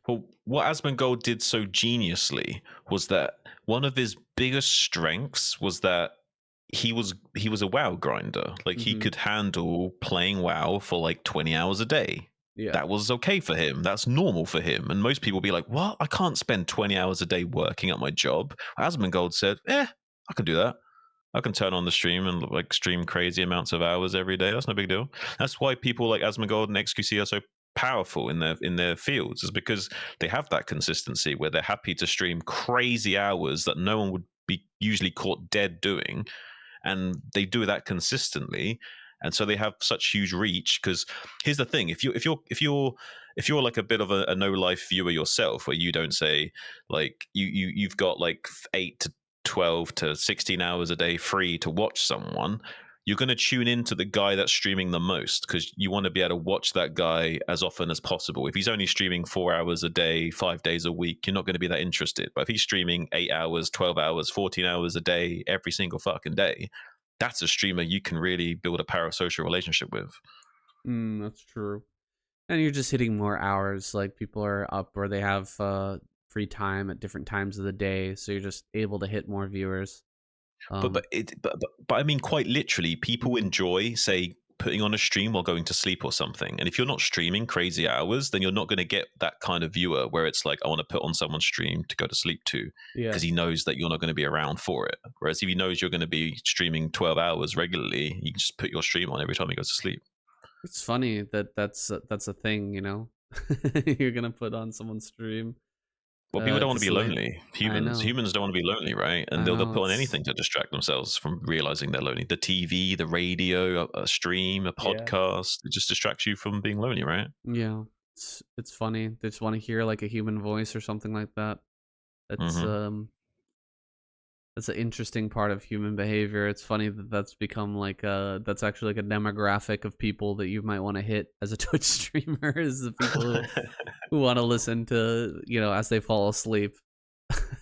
well, what Asmongold did so geniusly was that one of his biggest strengths was that he was a WoW grinder. Like, he
Mm-hmm.
could handle playing WoW for like 20 hours a day.
Yeah.
That was okay for him. That's normal for him. And most people be like, "What? I can't spend 20 hours a day working at my job." Asmongold said, I can do that. I can turn on the stream and like stream crazy amounts of hours every day. That's no big deal. That's why people like Asmongold and XQC are so powerful in their fields, is because they have that consistency where they're happy to stream crazy hours that no one would be usually caught dead doing, and they do that consistently, and so they have such huge reach. Because here's the thing: if you're like a bit of a no life viewer yourself, where you don't say like you've got like 8 to 12 to 16 hours a day free to watch someone, you're going to tune into the guy that's streaming the most because you want to be able to watch that guy as often as possible. If he's only streaming 4 hours a day, 5 days a week, you're not going to be that interested. But if he's streaming 8 hours, 12 hours, 14 hours a day, every single fucking day, that's a streamer you can really build a parasocial relationship with.
That's true. And you're just hitting more hours. Like people are up or they have free time at different times of the day, so you're just able to hit more viewers.
But I mean, quite literally, people enjoy, say, putting on a stream while going to sleep or something. And if you're not streaming crazy hours, then you're not going to get that kind of viewer where it's like, I want to put on someone's stream to go to sleep to,
Yeah.
because he knows that you're not going to be around for it. Whereas if he knows you're going to be streaming 12 hours regularly, you can just put your stream on every time he goes to sleep.
It's funny that that's a thing, you know. You're gonna put on someone's stream.
Well, people don't want to be
sleep.
lonely.
I know.
Humans don't want to be lonely, right? And
I
they'll
know,
put on
it's-
anything to distract themselves from realizing they're lonely. The TV, the radio, a stream, a
Yeah.
podcast. It just distracts you from being lonely, right?
Yeah, it's funny. They just want to hear like a human voice or something like that. That's that's an interesting part of human behavior. It's funny that that's become like that's actually like a demographic of people that you might want to hit as a Twitch streamer is the people who want to listen to, you know, as they fall asleep.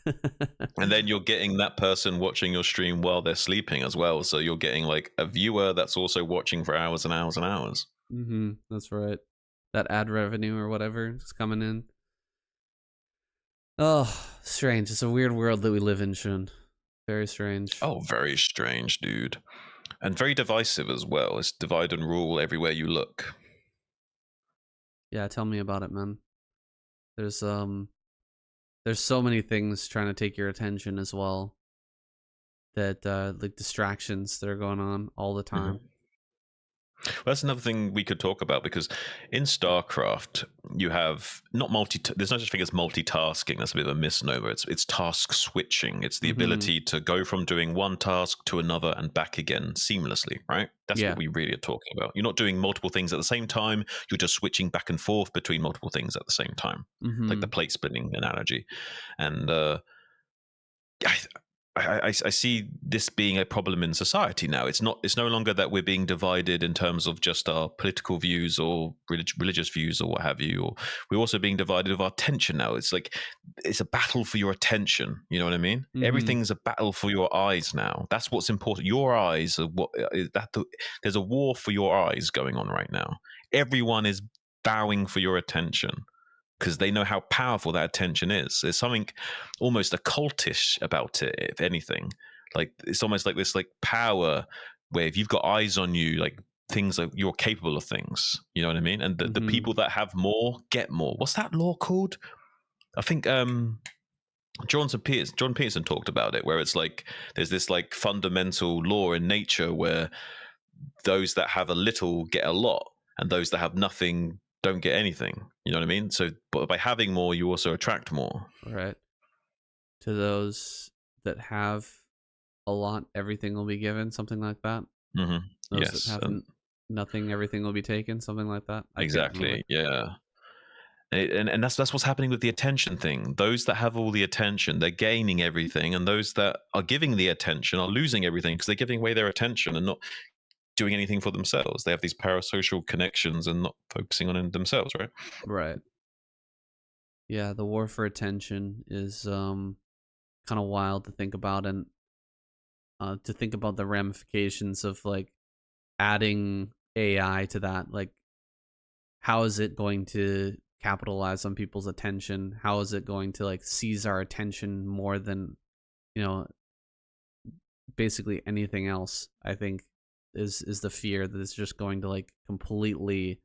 And then you're getting that person watching your stream while they're sleeping as well. So you're getting like a viewer that's also watching for hours and hours and hours.
That's right. That ad revenue or whatever is coming in. Oh, strange. It's a weird world that we live in, Shun. Very strange.
Oh, very strange, dude. And very divisive as well. It's divide and rule everywhere you look.
Yeah, tell me about it, man. There's so many things trying to take your attention as well. That like distractions that are going on all the time.
Well, that's another thing we could talk about, because in StarCraft you have not there's no such thing as multitasking. That's a bit of a misnomer. It's task switching. It's the ability to go from doing one task to another and back again seamlessly, right? That's
Yeah.
what we really are talking about. You're not doing multiple things at the same time. You're just switching back and forth between multiple things at the same time, like the plate spinning analogy. And I see this being a problem in society now. It's no longer that we're being divided in terms of just our political views or religious views or what have you, or we're also being divided of our attention now. It's like it's a battle for your attention. You know what I mean? Everything's a battle for your eyes now. That's what's important. Your eyes are what there's a war for your eyes going on right now. Everyone is bowing for your attention, because they know how powerful that attention is. There's something almost occultish about it, if anything. Like it's almost like this like power where if you've got eyes on you, like things like you're capable of things. You know what I mean? And the people that have more get more. What's that law called? I think John Peterson talked about it, where it's like there's this like fundamental law in nature where those that have a little get a lot, and those that have nothing don't get anything. You know what I mean? So, but by having more, you also attract more.
Right. To those that have a lot, everything will be given. Something like that. Those
Yes.
that have nothing, everything will be taken. Something like that.
Exactly. Yeah. And that's what's happening with the attention thing. Those that have all the attention, they're gaining everything, and those that are giving the attention are losing everything because they're giving away their attention and not doing anything for themselves. They have these parasocial connections and not focusing on it themselves, right?
Right. Yeah, the war for attention is kind of wild to think about, and to think about the ramifications of like adding AI to that. Like, how is it going to capitalize on people's attention? How is it going to like seize our attention more than, you know, basically anything else? I think is the fear that it's just going to like completely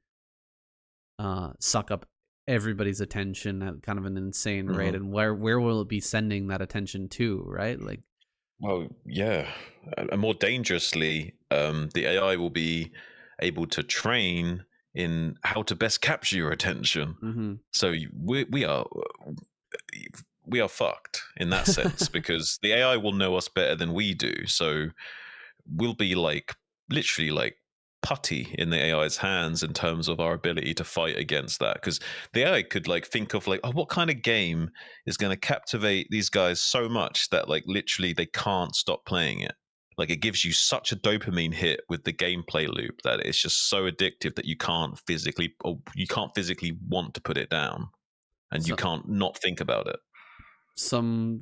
suck up everybody's attention at kind of an insane rate. And where will it be sending that attention to, right? Like,
well, yeah, and more dangerously, the AI will be able to train in how to best capture your attention. So we are fucked in that sense because the AI will know us better than we do. So we'll be like literally like putty in the AI's hands in terms of our ability to fight against that, because the AI could like think of like, oh, what kind of game is going to captivate these guys so much that like literally they can't stop playing it. like it gives you such a dopamine hit with the gameplay loop that it's just so addictive that you can't physically want to put it down, and you
So
can't not think about it.
some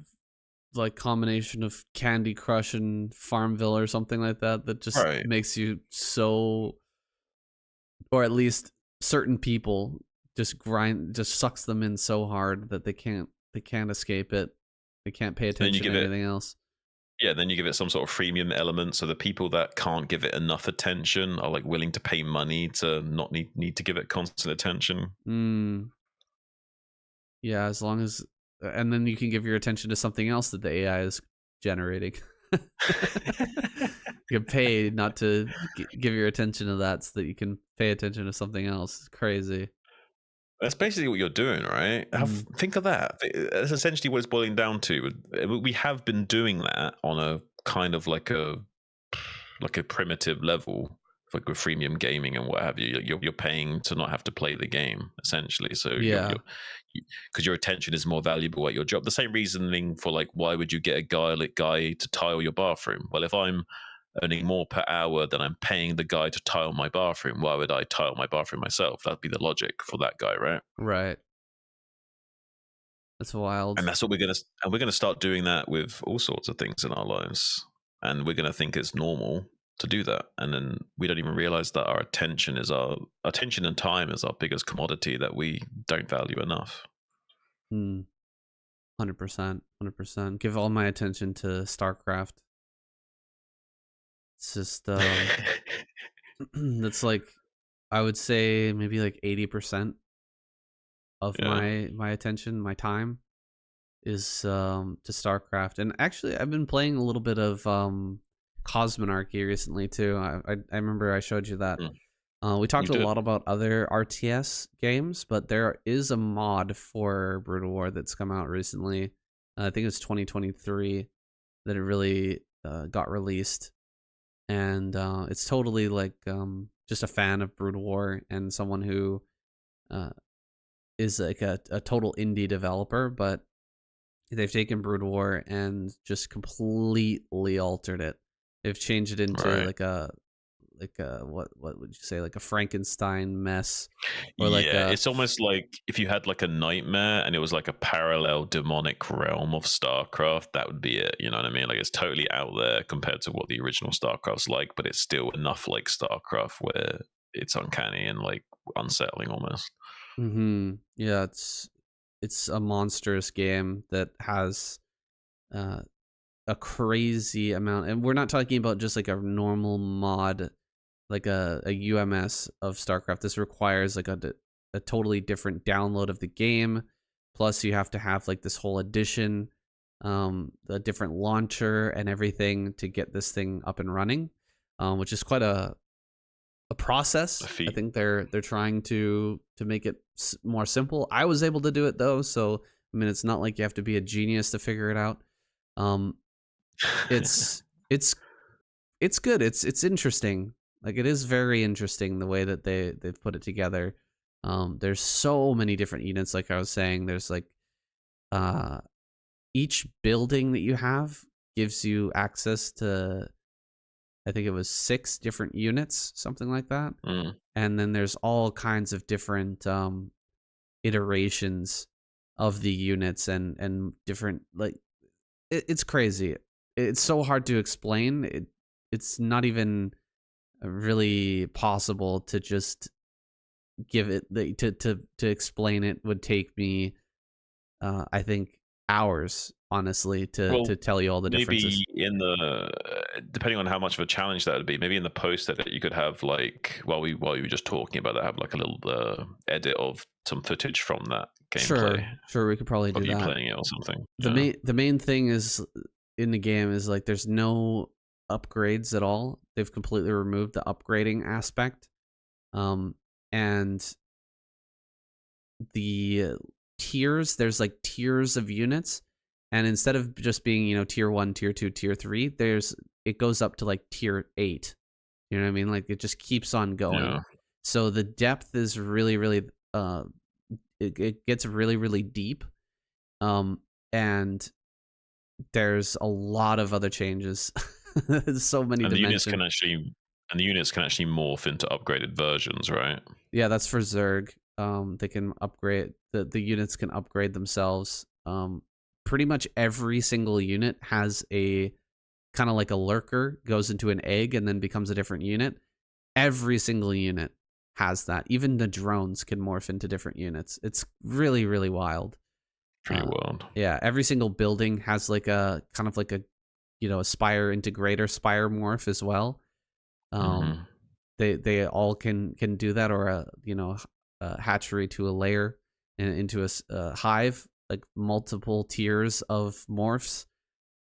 like combination of Candy Crush and Farmville or something like that just
Right.
makes you so, or at least certain people just sucks them in so hard that they can't escape it. They can't pay
Then you
attention
give
to
it
anything else.
Yeah, then you give it some sort of freemium element, so the people that can't give it enough attention are like willing to pay money to not need to give it constant attention.
Mm, yeah, as long as, and then you can give your attention to something else that the AI is generating. You can pay not to give your attention to that, so that you can pay attention to something else. It's crazy.
That's basically what you're doing, right?
Mm.
Think of that. That's essentially what it's boiling down to. We have been doing that on a kind of like a primitive level, like with freemium gaming and what have you. You're paying to not have to play the game, essentially. So
Yeah,
because your attention is more valuable at your job. The same reasoning for like why would you get a guy to tile your bathroom? Well, if I'm earning more per hour than I'm paying the guy to tile my bathroom, why would I tile my bathroom myself? That'd be the logic for that guy, right?
right. That's wild.
And that's what we're gonna start doing that with all sorts of things in our lives, and we're gonna think it's normal to do that, and then we don't even realize that our attention and time is our biggest commodity that we don't value enough.
100%, 100%. Give all my attention to StarCraft. It's just that's like, I would say maybe like 80% of
Yeah.
my attention, my time is to StarCraft. And actually I've been playing a little bit of Cosmonarchy recently too. I remember I showed you that. We talked
You
a
did.
lot about other RTS games, but there is a mod for Brood War that's come out recently. I think it's 2023 that it really got released, and it's totally like just a fan of Brood War and someone who uh, is like a total indie developer, but they've taken Brood War and just completely altered it. They've changed it into
Right.
like a what would you say, like a Frankenstein mess, or like
Yeah,
a
it's almost like if you had like a nightmare and it was like a parallel demonic realm of StarCraft, that would be it. You know what I mean? Like it's totally out there compared to what the original StarCraft's like, but it's still enough like StarCraft where it's uncanny and like unsettling almost.
yeah, it's a monstrous game that has uh a crazy amount, and we're not talking about just like a normal mod, like a UMS of StarCraft. This requires like a totally different download of the game. Plus, you have to have like this whole edition, a different launcher and everything to get this thing up and running, which is quite a process.
A
I
feat.
think they're trying to make it more simple. I was able to do it though, so I mean, it's not like you have to be a genius to figure it out. Um, it's it's good. It's interesting. Like, it is very interesting the way that they've put it together. There's so many different units. Like I was saying, there's like each building that you have gives you access to, I think it was 6 different units, something like that.
Mm.
And then there's all kinds of different iterations of the units, and different, like, it's crazy. It's so hard to explain. It's not even really possible to just give it to explain. It would take me I think hours, honestly, to
Well,
tell you all the differences.
maybe in the depending on how much of a challenge that would be, maybe in the post that you could have like while you were just talking about that, have like a little edit of some footage from that gameplay
Sure, we could probably
of
do
you
that.
playing it or something.
The
Yeah.
main thing is, in the game, is like there's no upgrades at all. They've completely removed the upgrading aspect. And the tiers, there's like tiers of units, and instead of just being, tier 1, tier 2, tier 3, it goes up to like tier 8. You know what I mean? Like, it just keeps on going.
Yeah.
So the depth is really, really it gets really, really deep. And there's a lot of other changes. There's so many
And the units
dimensions.
can actually morph into upgraded versions, right?
Yeah, that's for Zerg. They can upgrade the units can upgrade themselves. Pretty much every single unit has a kind of like a lurker, goes into an egg and then becomes a different unit. Every single unit has that. Even the drones can morph into different units. It's really, really wild.
Pretty wild.
Yeah, every single building has like a kind of like a a spire integrator spire morph as well.
Mhm.
They all can do that, or a hatchery to a layer and into a hive, like multiple tiers of morphs.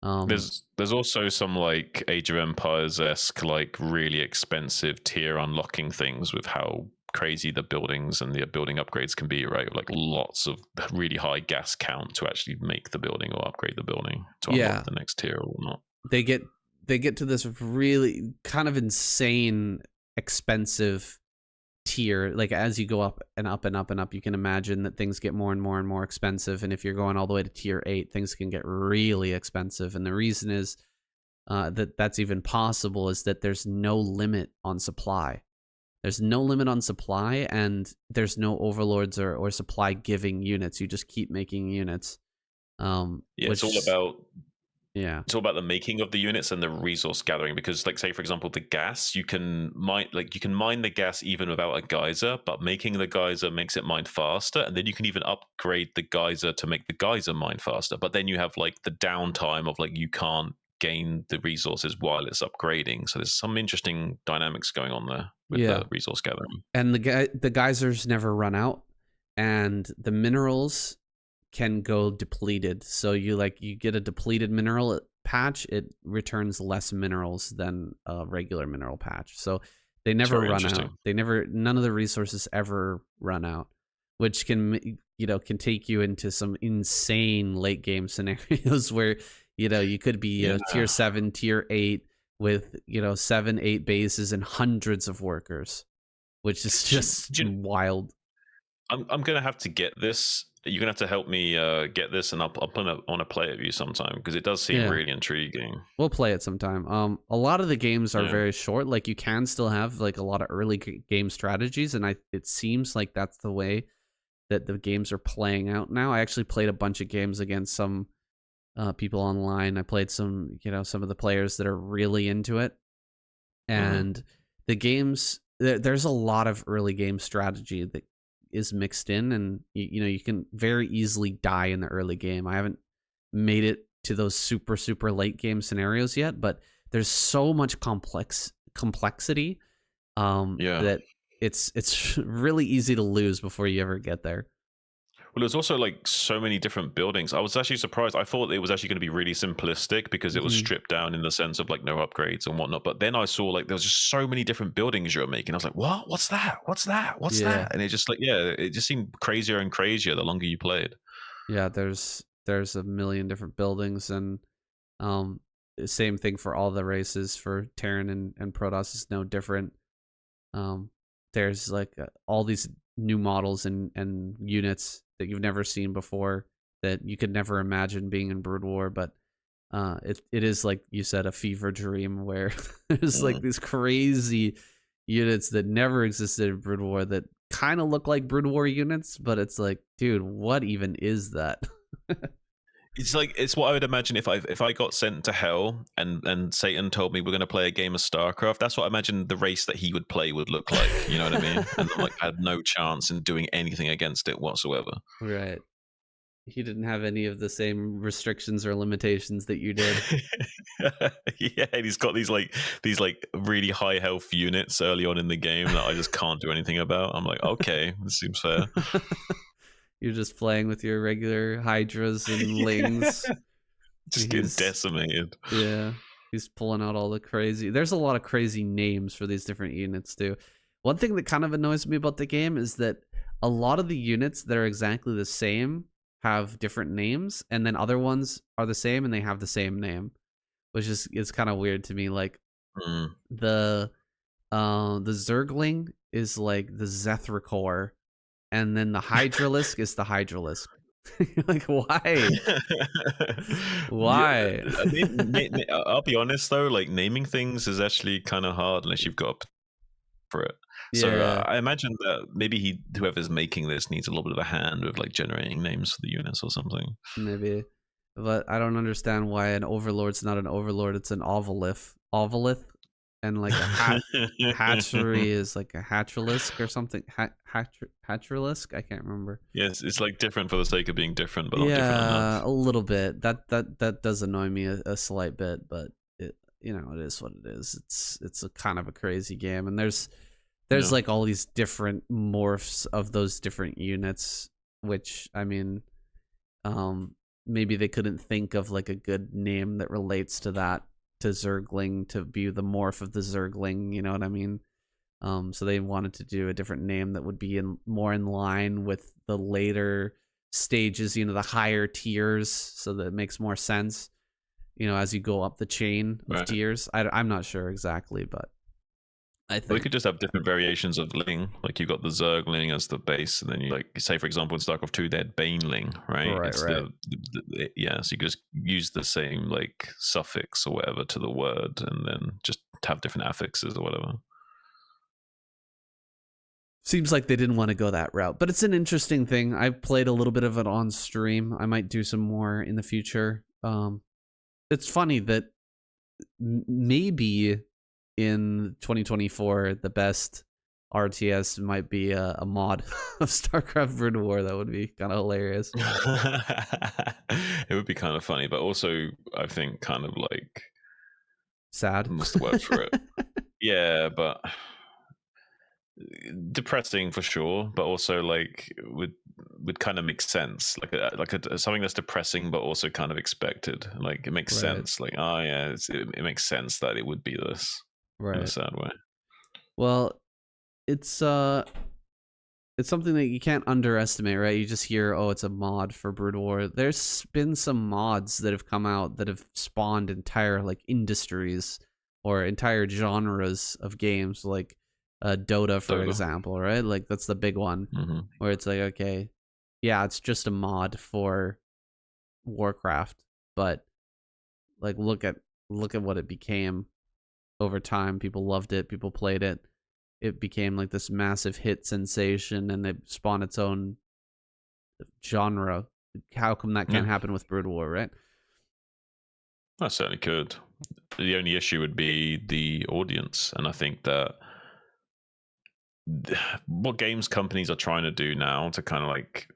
There's also some like Age of Empires esque like really expensive tier unlocking things with how crazy the buildings and the building upgrades can be, right? Like lots of really high gas count to actually make the building or upgrade the building to unlock
Yeah,
the next tier or not.
they get to this really kind of insane expensive tier. Like as you go up and up and up and up, you can imagine that things get more and more and more expensive, and if you're going all the way to tier 8, things can get really expensive. And the reason is that's even possible is that there's no limit on supply. There's no limit on supply, and there's no overlords or supply giving units. You just keep making units.
Yeah,
Which yeah.
it's all about the making of the units and the resource gathering, because like say for example the gas, you can mine the gas even without a geyser, but making the geyser makes it mine faster, and then you can even upgrade the geyser to make the geyser mine faster, but then you have like the downtime of like you can't gain the resources while it's upgrading. So there's some interesting dynamics going on there with
Yeah.
the resource gathering.
And the geysers never run out, and the minerals can go depleted. So you get a depleted mineral patch, it returns less minerals than a regular mineral patch. So they never
very
run out.
interesting.
None of the resources ever run out, which can can take you into some insane late game scenarios where you could be tier 7, tier 8 with 7, 8 bases and hundreds of workers, which is just wild.
I'm gonna have to get this. You're gonna have to help me get this, and I'll want to play it with you sometime because it does seem
Yeah.
really intriguing.
We'll play it sometime. A lot of the games are
Yeah.
very short. Like you can still have like a lot of early game strategies, and it seems like that's the way that the games are playing out now. I actually played a bunch of games against some people online. I played some some of the players that are really into it, and the games there's a lot of early game strategy that is mixed in, and you can very easily die in the early game. I haven't made it to those super late game scenarios yet, but there's so much complexity that it's really easy to lose before you ever get there.
Well, there's also like so many different buildings. I was actually surprised. I thought it was actually going to be really simplistic because it was stripped down in the sense of like no upgrades and whatnot. But then I saw like there was just so many different buildings you were making. I was like, what? What's that? What's that? What's that? And it just like it just seemed crazier and crazier the longer you played.
Yeah, there's a million different buildings, and same thing for all the races. For Terran and Protoss is no different. There's like all these new models and units that you've never seen before that you could never imagine being in Brood War, but it is like you said, a fever dream where there's like these crazy units that never existed in Brood War that kind of look like Brood War units, but it's like, dude, what even is that?
It's what I would imagine if I got sent to hell and Satan told me we're going to play a game of StarCraft. That's what I imagine the race that he would play would look like. You know what I mean? And like I had no chance in doing anything against it whatsoever.
Right. He didn't have any of the same restrictions or limitations that you did.
Yeah, and he's got these really high health units early on in the game that I just can't do anything about. I'm like, okay, this seems fair.
You're just playing with your regular hydras and lings.
Just get decimated.
Yeah. He's pulling out all the crazy. There's a lot of crazy names for these different units too. One thing that kind of annoys me about the game is that a lot of the units that are exactly the same have different names, and then other ones are the same and they have the same name, which is kind of weird to me. Like the Zergling is like the Zethrakor, and then the Hydralisk is the Hydralisk. Like, why?
Yeah,
Why?
I mean, I'll be honest though, like naming things is actually kind of hard unless you've got for it. So
Yeah,
I imagine that maybe whoever's making this needs a little bit of a hand with like generating names for the units or something.
maybe. But I don't understand why an overlord's not an overlord, it's an ovolith. Ovolith? And like a hatchery is like a hatchelisk or something. Hatchelisk? I can't remember.
Yes, it's like different for the sake of being different, but not different
Yeah,
enough.
a little bit. That does annoy me a slight bit, but it it is what it is. It's a kind of a crazy game, and there's
Yeah.
like all these different morphs of those different units, which I mean, maybe they couldn't think of like a good name that relates to that, to Zergling, to be the morph of the Zergling. You know what I mean? So they wanted to do a different name that would be more in line with the later stages, the higher tiers, so that it makes more sense, as you go up the chain of
Right.
tiers. I'm not sure exactly, but I
We
think
could just have different variations of Ling. Like you've got the Zergling as the base, and then you like say, for example, in StarCraft 2, they had Baneling, right?
Right,
It's
right.
yeah. So you could just use the same like suffix or whatever to the word, and then just have different affixes or whatever.
Seems like they didn't want to go that route, but it's an interesting thing. I've played a little bit of it on stream. I might do some more in the future. It's funny that maybe in 2024 the best RTS might be a mod of StarCraft Brood War. That would be kind of hilarious.
It would be kind of funny, but also I think kind of like
Sad.
what's the word for it? Yeah, but depressing for sure, but also like would kind of make sense. Like something that's depressing, but also kind of expected. Like it makes
Right.
sense. Like oh yeah, it makes sense that it would be this in a
Right.
sad way.
Well, it's something that you can't underestimate, right? You just hear, oh, it's a mod for Brood War. There's been some mods that have come out that have spawned entire like industries or entire genres of games, like Dota, for
Dota.
example, right? Like that's the big one,
Mm-hmm.
where it's like, okay, yeah, it's just a mod for Warcraft, but like look at what it became over time. People loved it, people played it. It became like this massive hit sensation, and it spawned its own genre. How come that can't happen with Brood War, right?
That certainly could. The only issue would be the audience, and I think that what games companies are trying to do now to kind of like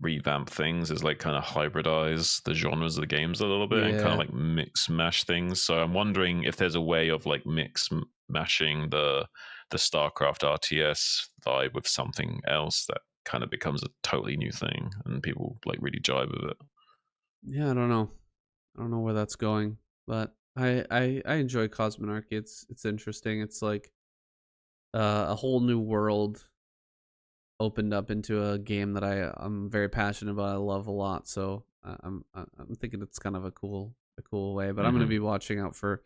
revamp things is like kind of hybridize the genres of the games a little bit and kind of like mix mash things. So I'm wondering if there's a way of like mashing the StarCraft RTS vibe with something else that kind of becomes a totally new thing and people like really jive with it.
Yeah, I don't know. I don't know where that's going, but I enjoy Cosmonarchy. It's interesting. It's like a whole new world opened up into a game that I'm very passionate about. I love a lot. So I'm thinking it's kind of a cool way. But I'm gonna be watching out for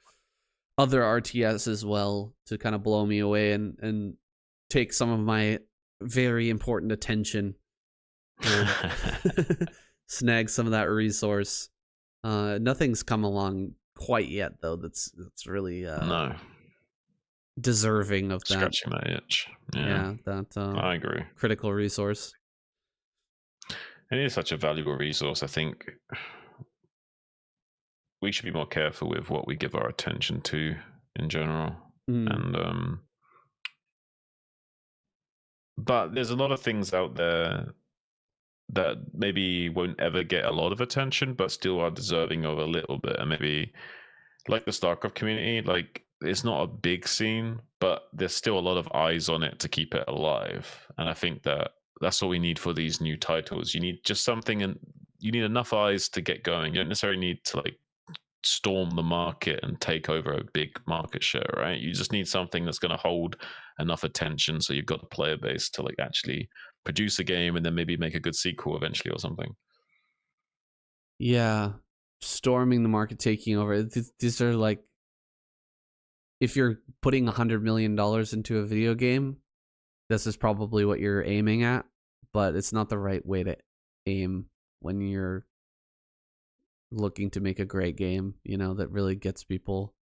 other RTS as well to kind of blow me away and take some of my very important attention and snag some of that resource. Nothing's come along quite yet though that's really
no,
deserving of that.
scratching that itch. Yeah,
that
I agree.
critical resource.
It is such a valuable resource. I think we should be more careful with what we give our attention to in general. And but there's a lot of things out there that maybe won't ever get a lot of attention, but still are deserving of a little bit. And maybe like the StarCraft community, like it's not a big scene, but there's still a lot of eyes on it to keep it alive. And I think that that's what we need for these new titles. You need just something, and you need enough eyes to get going. You don't necessarily need to like storm the market and take over a big market share, right? You just need something that's going to hold enough attention so you've got the player base to like actually produce a game and then maybe make a good sequel eventually or something.
Yeah, storming the market, taking over. These are like, if you're putting $100 million into a video game, this is probably what you're aiming at, but it's not the right way to aim when you're looking to make a great game, you know, that really gets people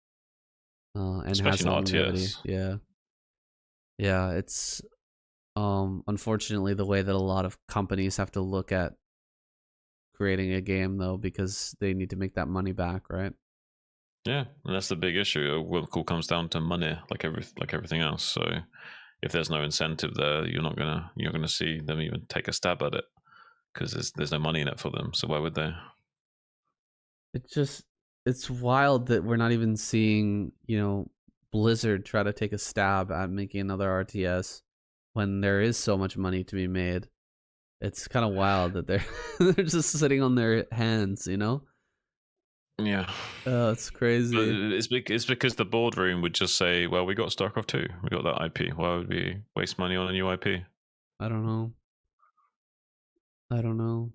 and has
Especially in
longevity.
RTS.
Yeah. Yeah, it's unfortunately the way that a lot of companies have to look at creating a game though, because they need to make that money back, right?
Yeah, and that's the big issue. It all comes down to money, like everything else. So if there's no incentive there, you're gonna see them even take a stab at it because there's no money in it for them. So why would they?
It's wild that we're not even seeing, you know, Blizzard try to take a stab at making another RTS when there is so much money to be made. It's kind of wild that they're they're just sitting on their hands, you know?
Yeah,
It's
but
crazy.
it's because the boardroom would just say, "Well, we got StarCraft 2, we got that IP. Why would we waste money on a new IP?"
I don't know. I don't know.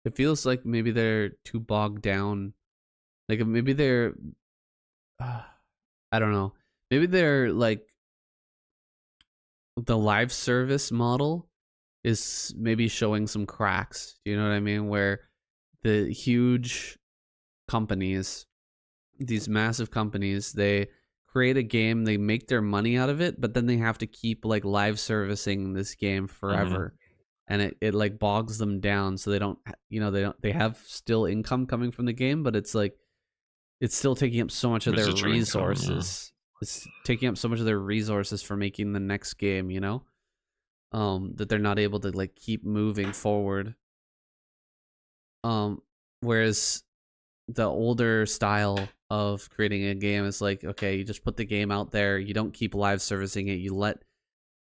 It feels like maybe they're too bogged down. Like maybe they're I don't know. Maybe they're like the live service model is maybe showing some cracks. Do you know what I mean? Where the huge companies, these massive companies, they create a game, they make their money out of it, but then they have to keep like live servicing this game forever. And it like bogs them down so they don't, you know, they have still income coming from the game, but it's like it's still taking up so much of their
Residual income, yeah.
resources. It's taking up so much of their resources for making the next game, you know? That they're not able to like keep moving forward. Whereas the older style of creating a game is like, okay, you just put the game out there, you don't keep live servicing it, you let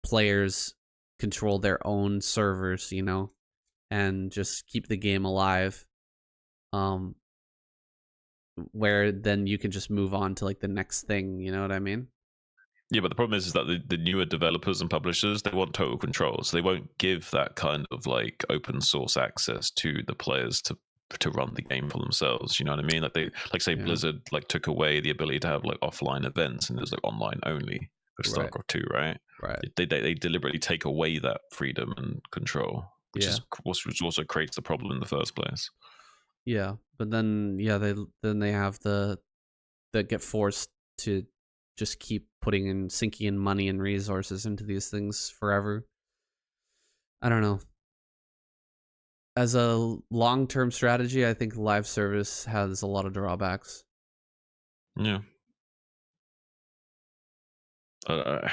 players control their own servers, you know, and just keep the game alive. Where then you can just move on to like the next thing, you know what I mean?
Yeah, but the problem is that the newer developers and publishers, they want total control, so they won't give that kind of like open source access to the players to run the game for themselves. You know what I mean? Like they say
Yeah.
Blizzard like took away the ability to have like offline events and there's like online only with
Right.
StarCraft 2, right?
Right.
They deliberately take away that freedom and control, which
Yeah.
which also creates the problem in the first place.
Yeah, but then yeah, they have that get forced to just keep putting in sinking in money and resources into these things forever. I don't know. As a long-term strategy, I think live service has a lot of drawbacks.
Yeah. Uh,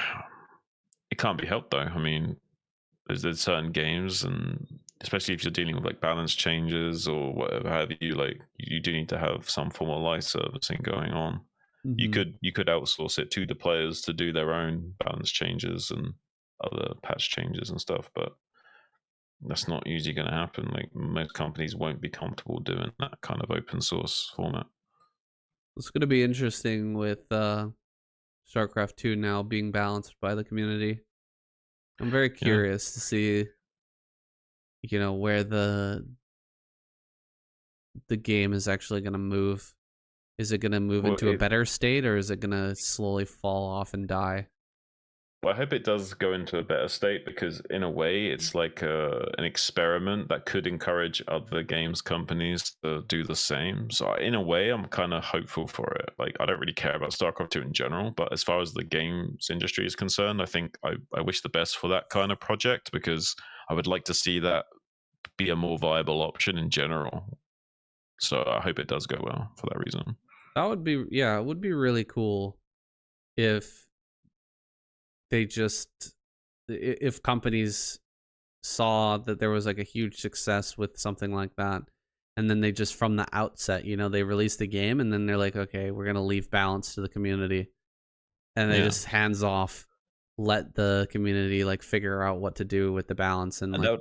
it can't be helped though. I mean, there's certain games, and especially if you're dealing with like balance changes or whatever have you, like you do need to have some form of live servicing going on. You could outsource it to the players to do their own balance changes and other patch changes and stuff, but that's not usually going to happen. Like most companies won't be comfortable doing that kind of open source format.
It's going to be interesting with StarCraft 2 now being balanced by the community. I'm very curious to see, you know, where the game is actually going to move. Is it going to move into a better state, or is it going to slowly fall off and die?
Well, I hope it does go into a better state because, in a way, it's like an experiment that could encourage other games companies to do the same. So, in a way, I'm kind of hopeful for it. Like, I don't really care about StarCraft 2 in general, but as far as the games industry is concerned, I think I wish the best for that kind of project because I would like to see that be a more viable option in general. So, I hope it does go well for that reason.
That would be, yeah, it would be really cool if they just, if companies saw that there was like a huge success with something like that, and then they just from the outset, you know, they release the game and then they're like, okay, we're going to leave balance to the community, and they just hands off, let the community like figure out what to do with the balance. And like,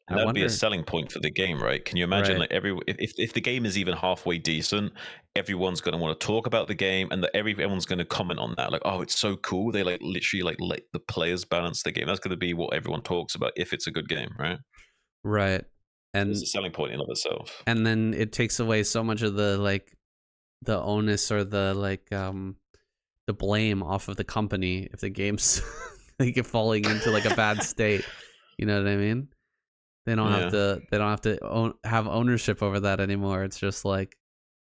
And that'd be a selling point for the game, right? Can you imagine,
Right.
like if the game is even halfway decent, everyone's going to want to talk about the game, and that everyone's going to comment on that, like, oh, it's so cool. They like literally like let the players balance the game. That's going to be what everyone talks about if it's a good game, right?
Right.
It's
And
a selling point in of itself.
and then it takes away so much of the like the onus or the like the blame off of the company if the game's like falling into like a bad state. You know what I mean? They don't have
Yeah.
to. They don't have to have ownership over that anymore. It's just like,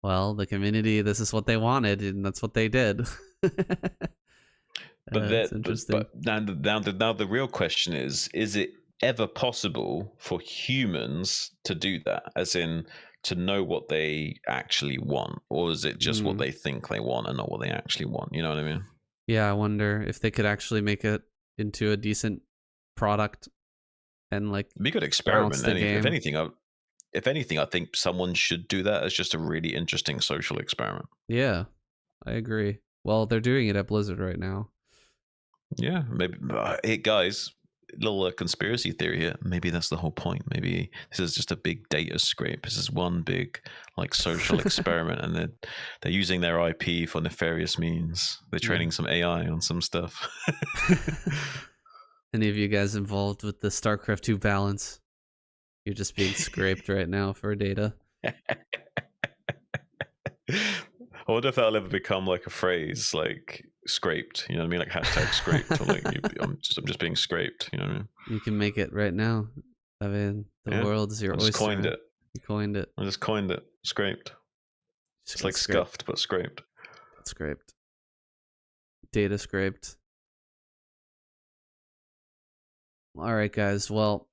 well, the community. This is what they wanted, and that's what they did.
But
It's interesting.
now the real question is it ever possible for humans to do that? As in, to know what they actually want, or is it just what
Mm.
they think they want and not what they actually want? You know what I mean?
Yeah, I wonder if they could actually make it into a decent product and like
It'd be a good
balance
experiment.
the
If
game.
anything, I think someone should do that as just a really interesting social experiment.
Yeah, I agree. Well, they're doing it at Blizzard right now.
Yeah, maybe. Hey, guys, little conspiracy theory here. Maybe that's the whole point. Maybe this is just a big data scrape. This is one big like social experiment, and they're using their IP for nefarious means. They're training some AI on some stuff.
Any of you guys involved with the StarCraft 2 balance? You're just being scraped right now for data.
I wonder if that'll ever become like a phrase, like scraped. You know what I mean? Like hashtag scraped. Or like I'm just being scraped. You know what I mean?
You can make it right now. I mean, the
Yeah.
world is your
I just
oyster.
coined
Man.
it.
You coined it.
I just coined it. Scraped.
Just
It's
got
like
scraped.
scuffed, but scraped.
Got scraped. Data scraped. All right, guys. Well,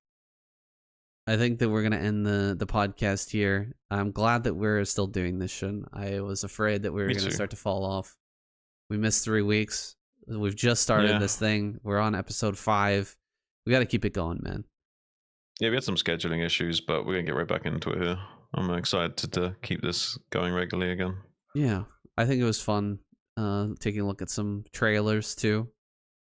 I think that we're gonna end the podcast here. I'm glad that we're still doing this, Shun. I was afraid that we were
Me
gonna
too.
start to fall off. We missed 3 weeks. We've just started
Yeah.
this thing. We're on episode 5. We got to keep it going, man.
Yeah, we had some scheduling issues, but we're gonna get right back into it here. I'm excited to keep this going regularly again.
Yeah, I think it was fun taking a look at some trailers too.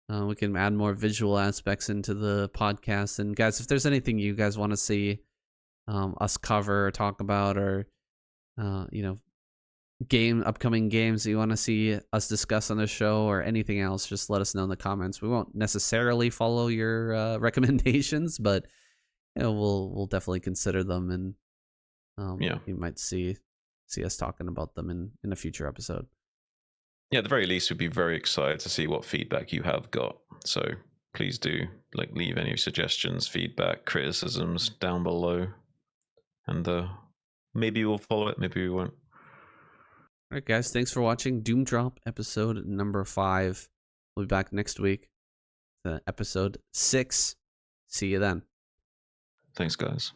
We can add more visual aspects into the podcast. And guys, if there's anything you guys want to see us cover or talk about, or upcoming games that you want to see us discuss on the show, or anything else, just let us know in the comments. We won't necessarily follow your recommendations, but we'll definitely consider them, and you might see us talking about them in a future episode.
Yeah, at the very least, we'd be very excited to see what feedback you have got. So please do leave any suggestions, feedback, criticisms down below, and maybe we'll follow it, maybe we won't.
All right, guys, thanks for watching Doom Drop episode number 5. We'll be back next week, episode 6. See you then.
Thanks, guys.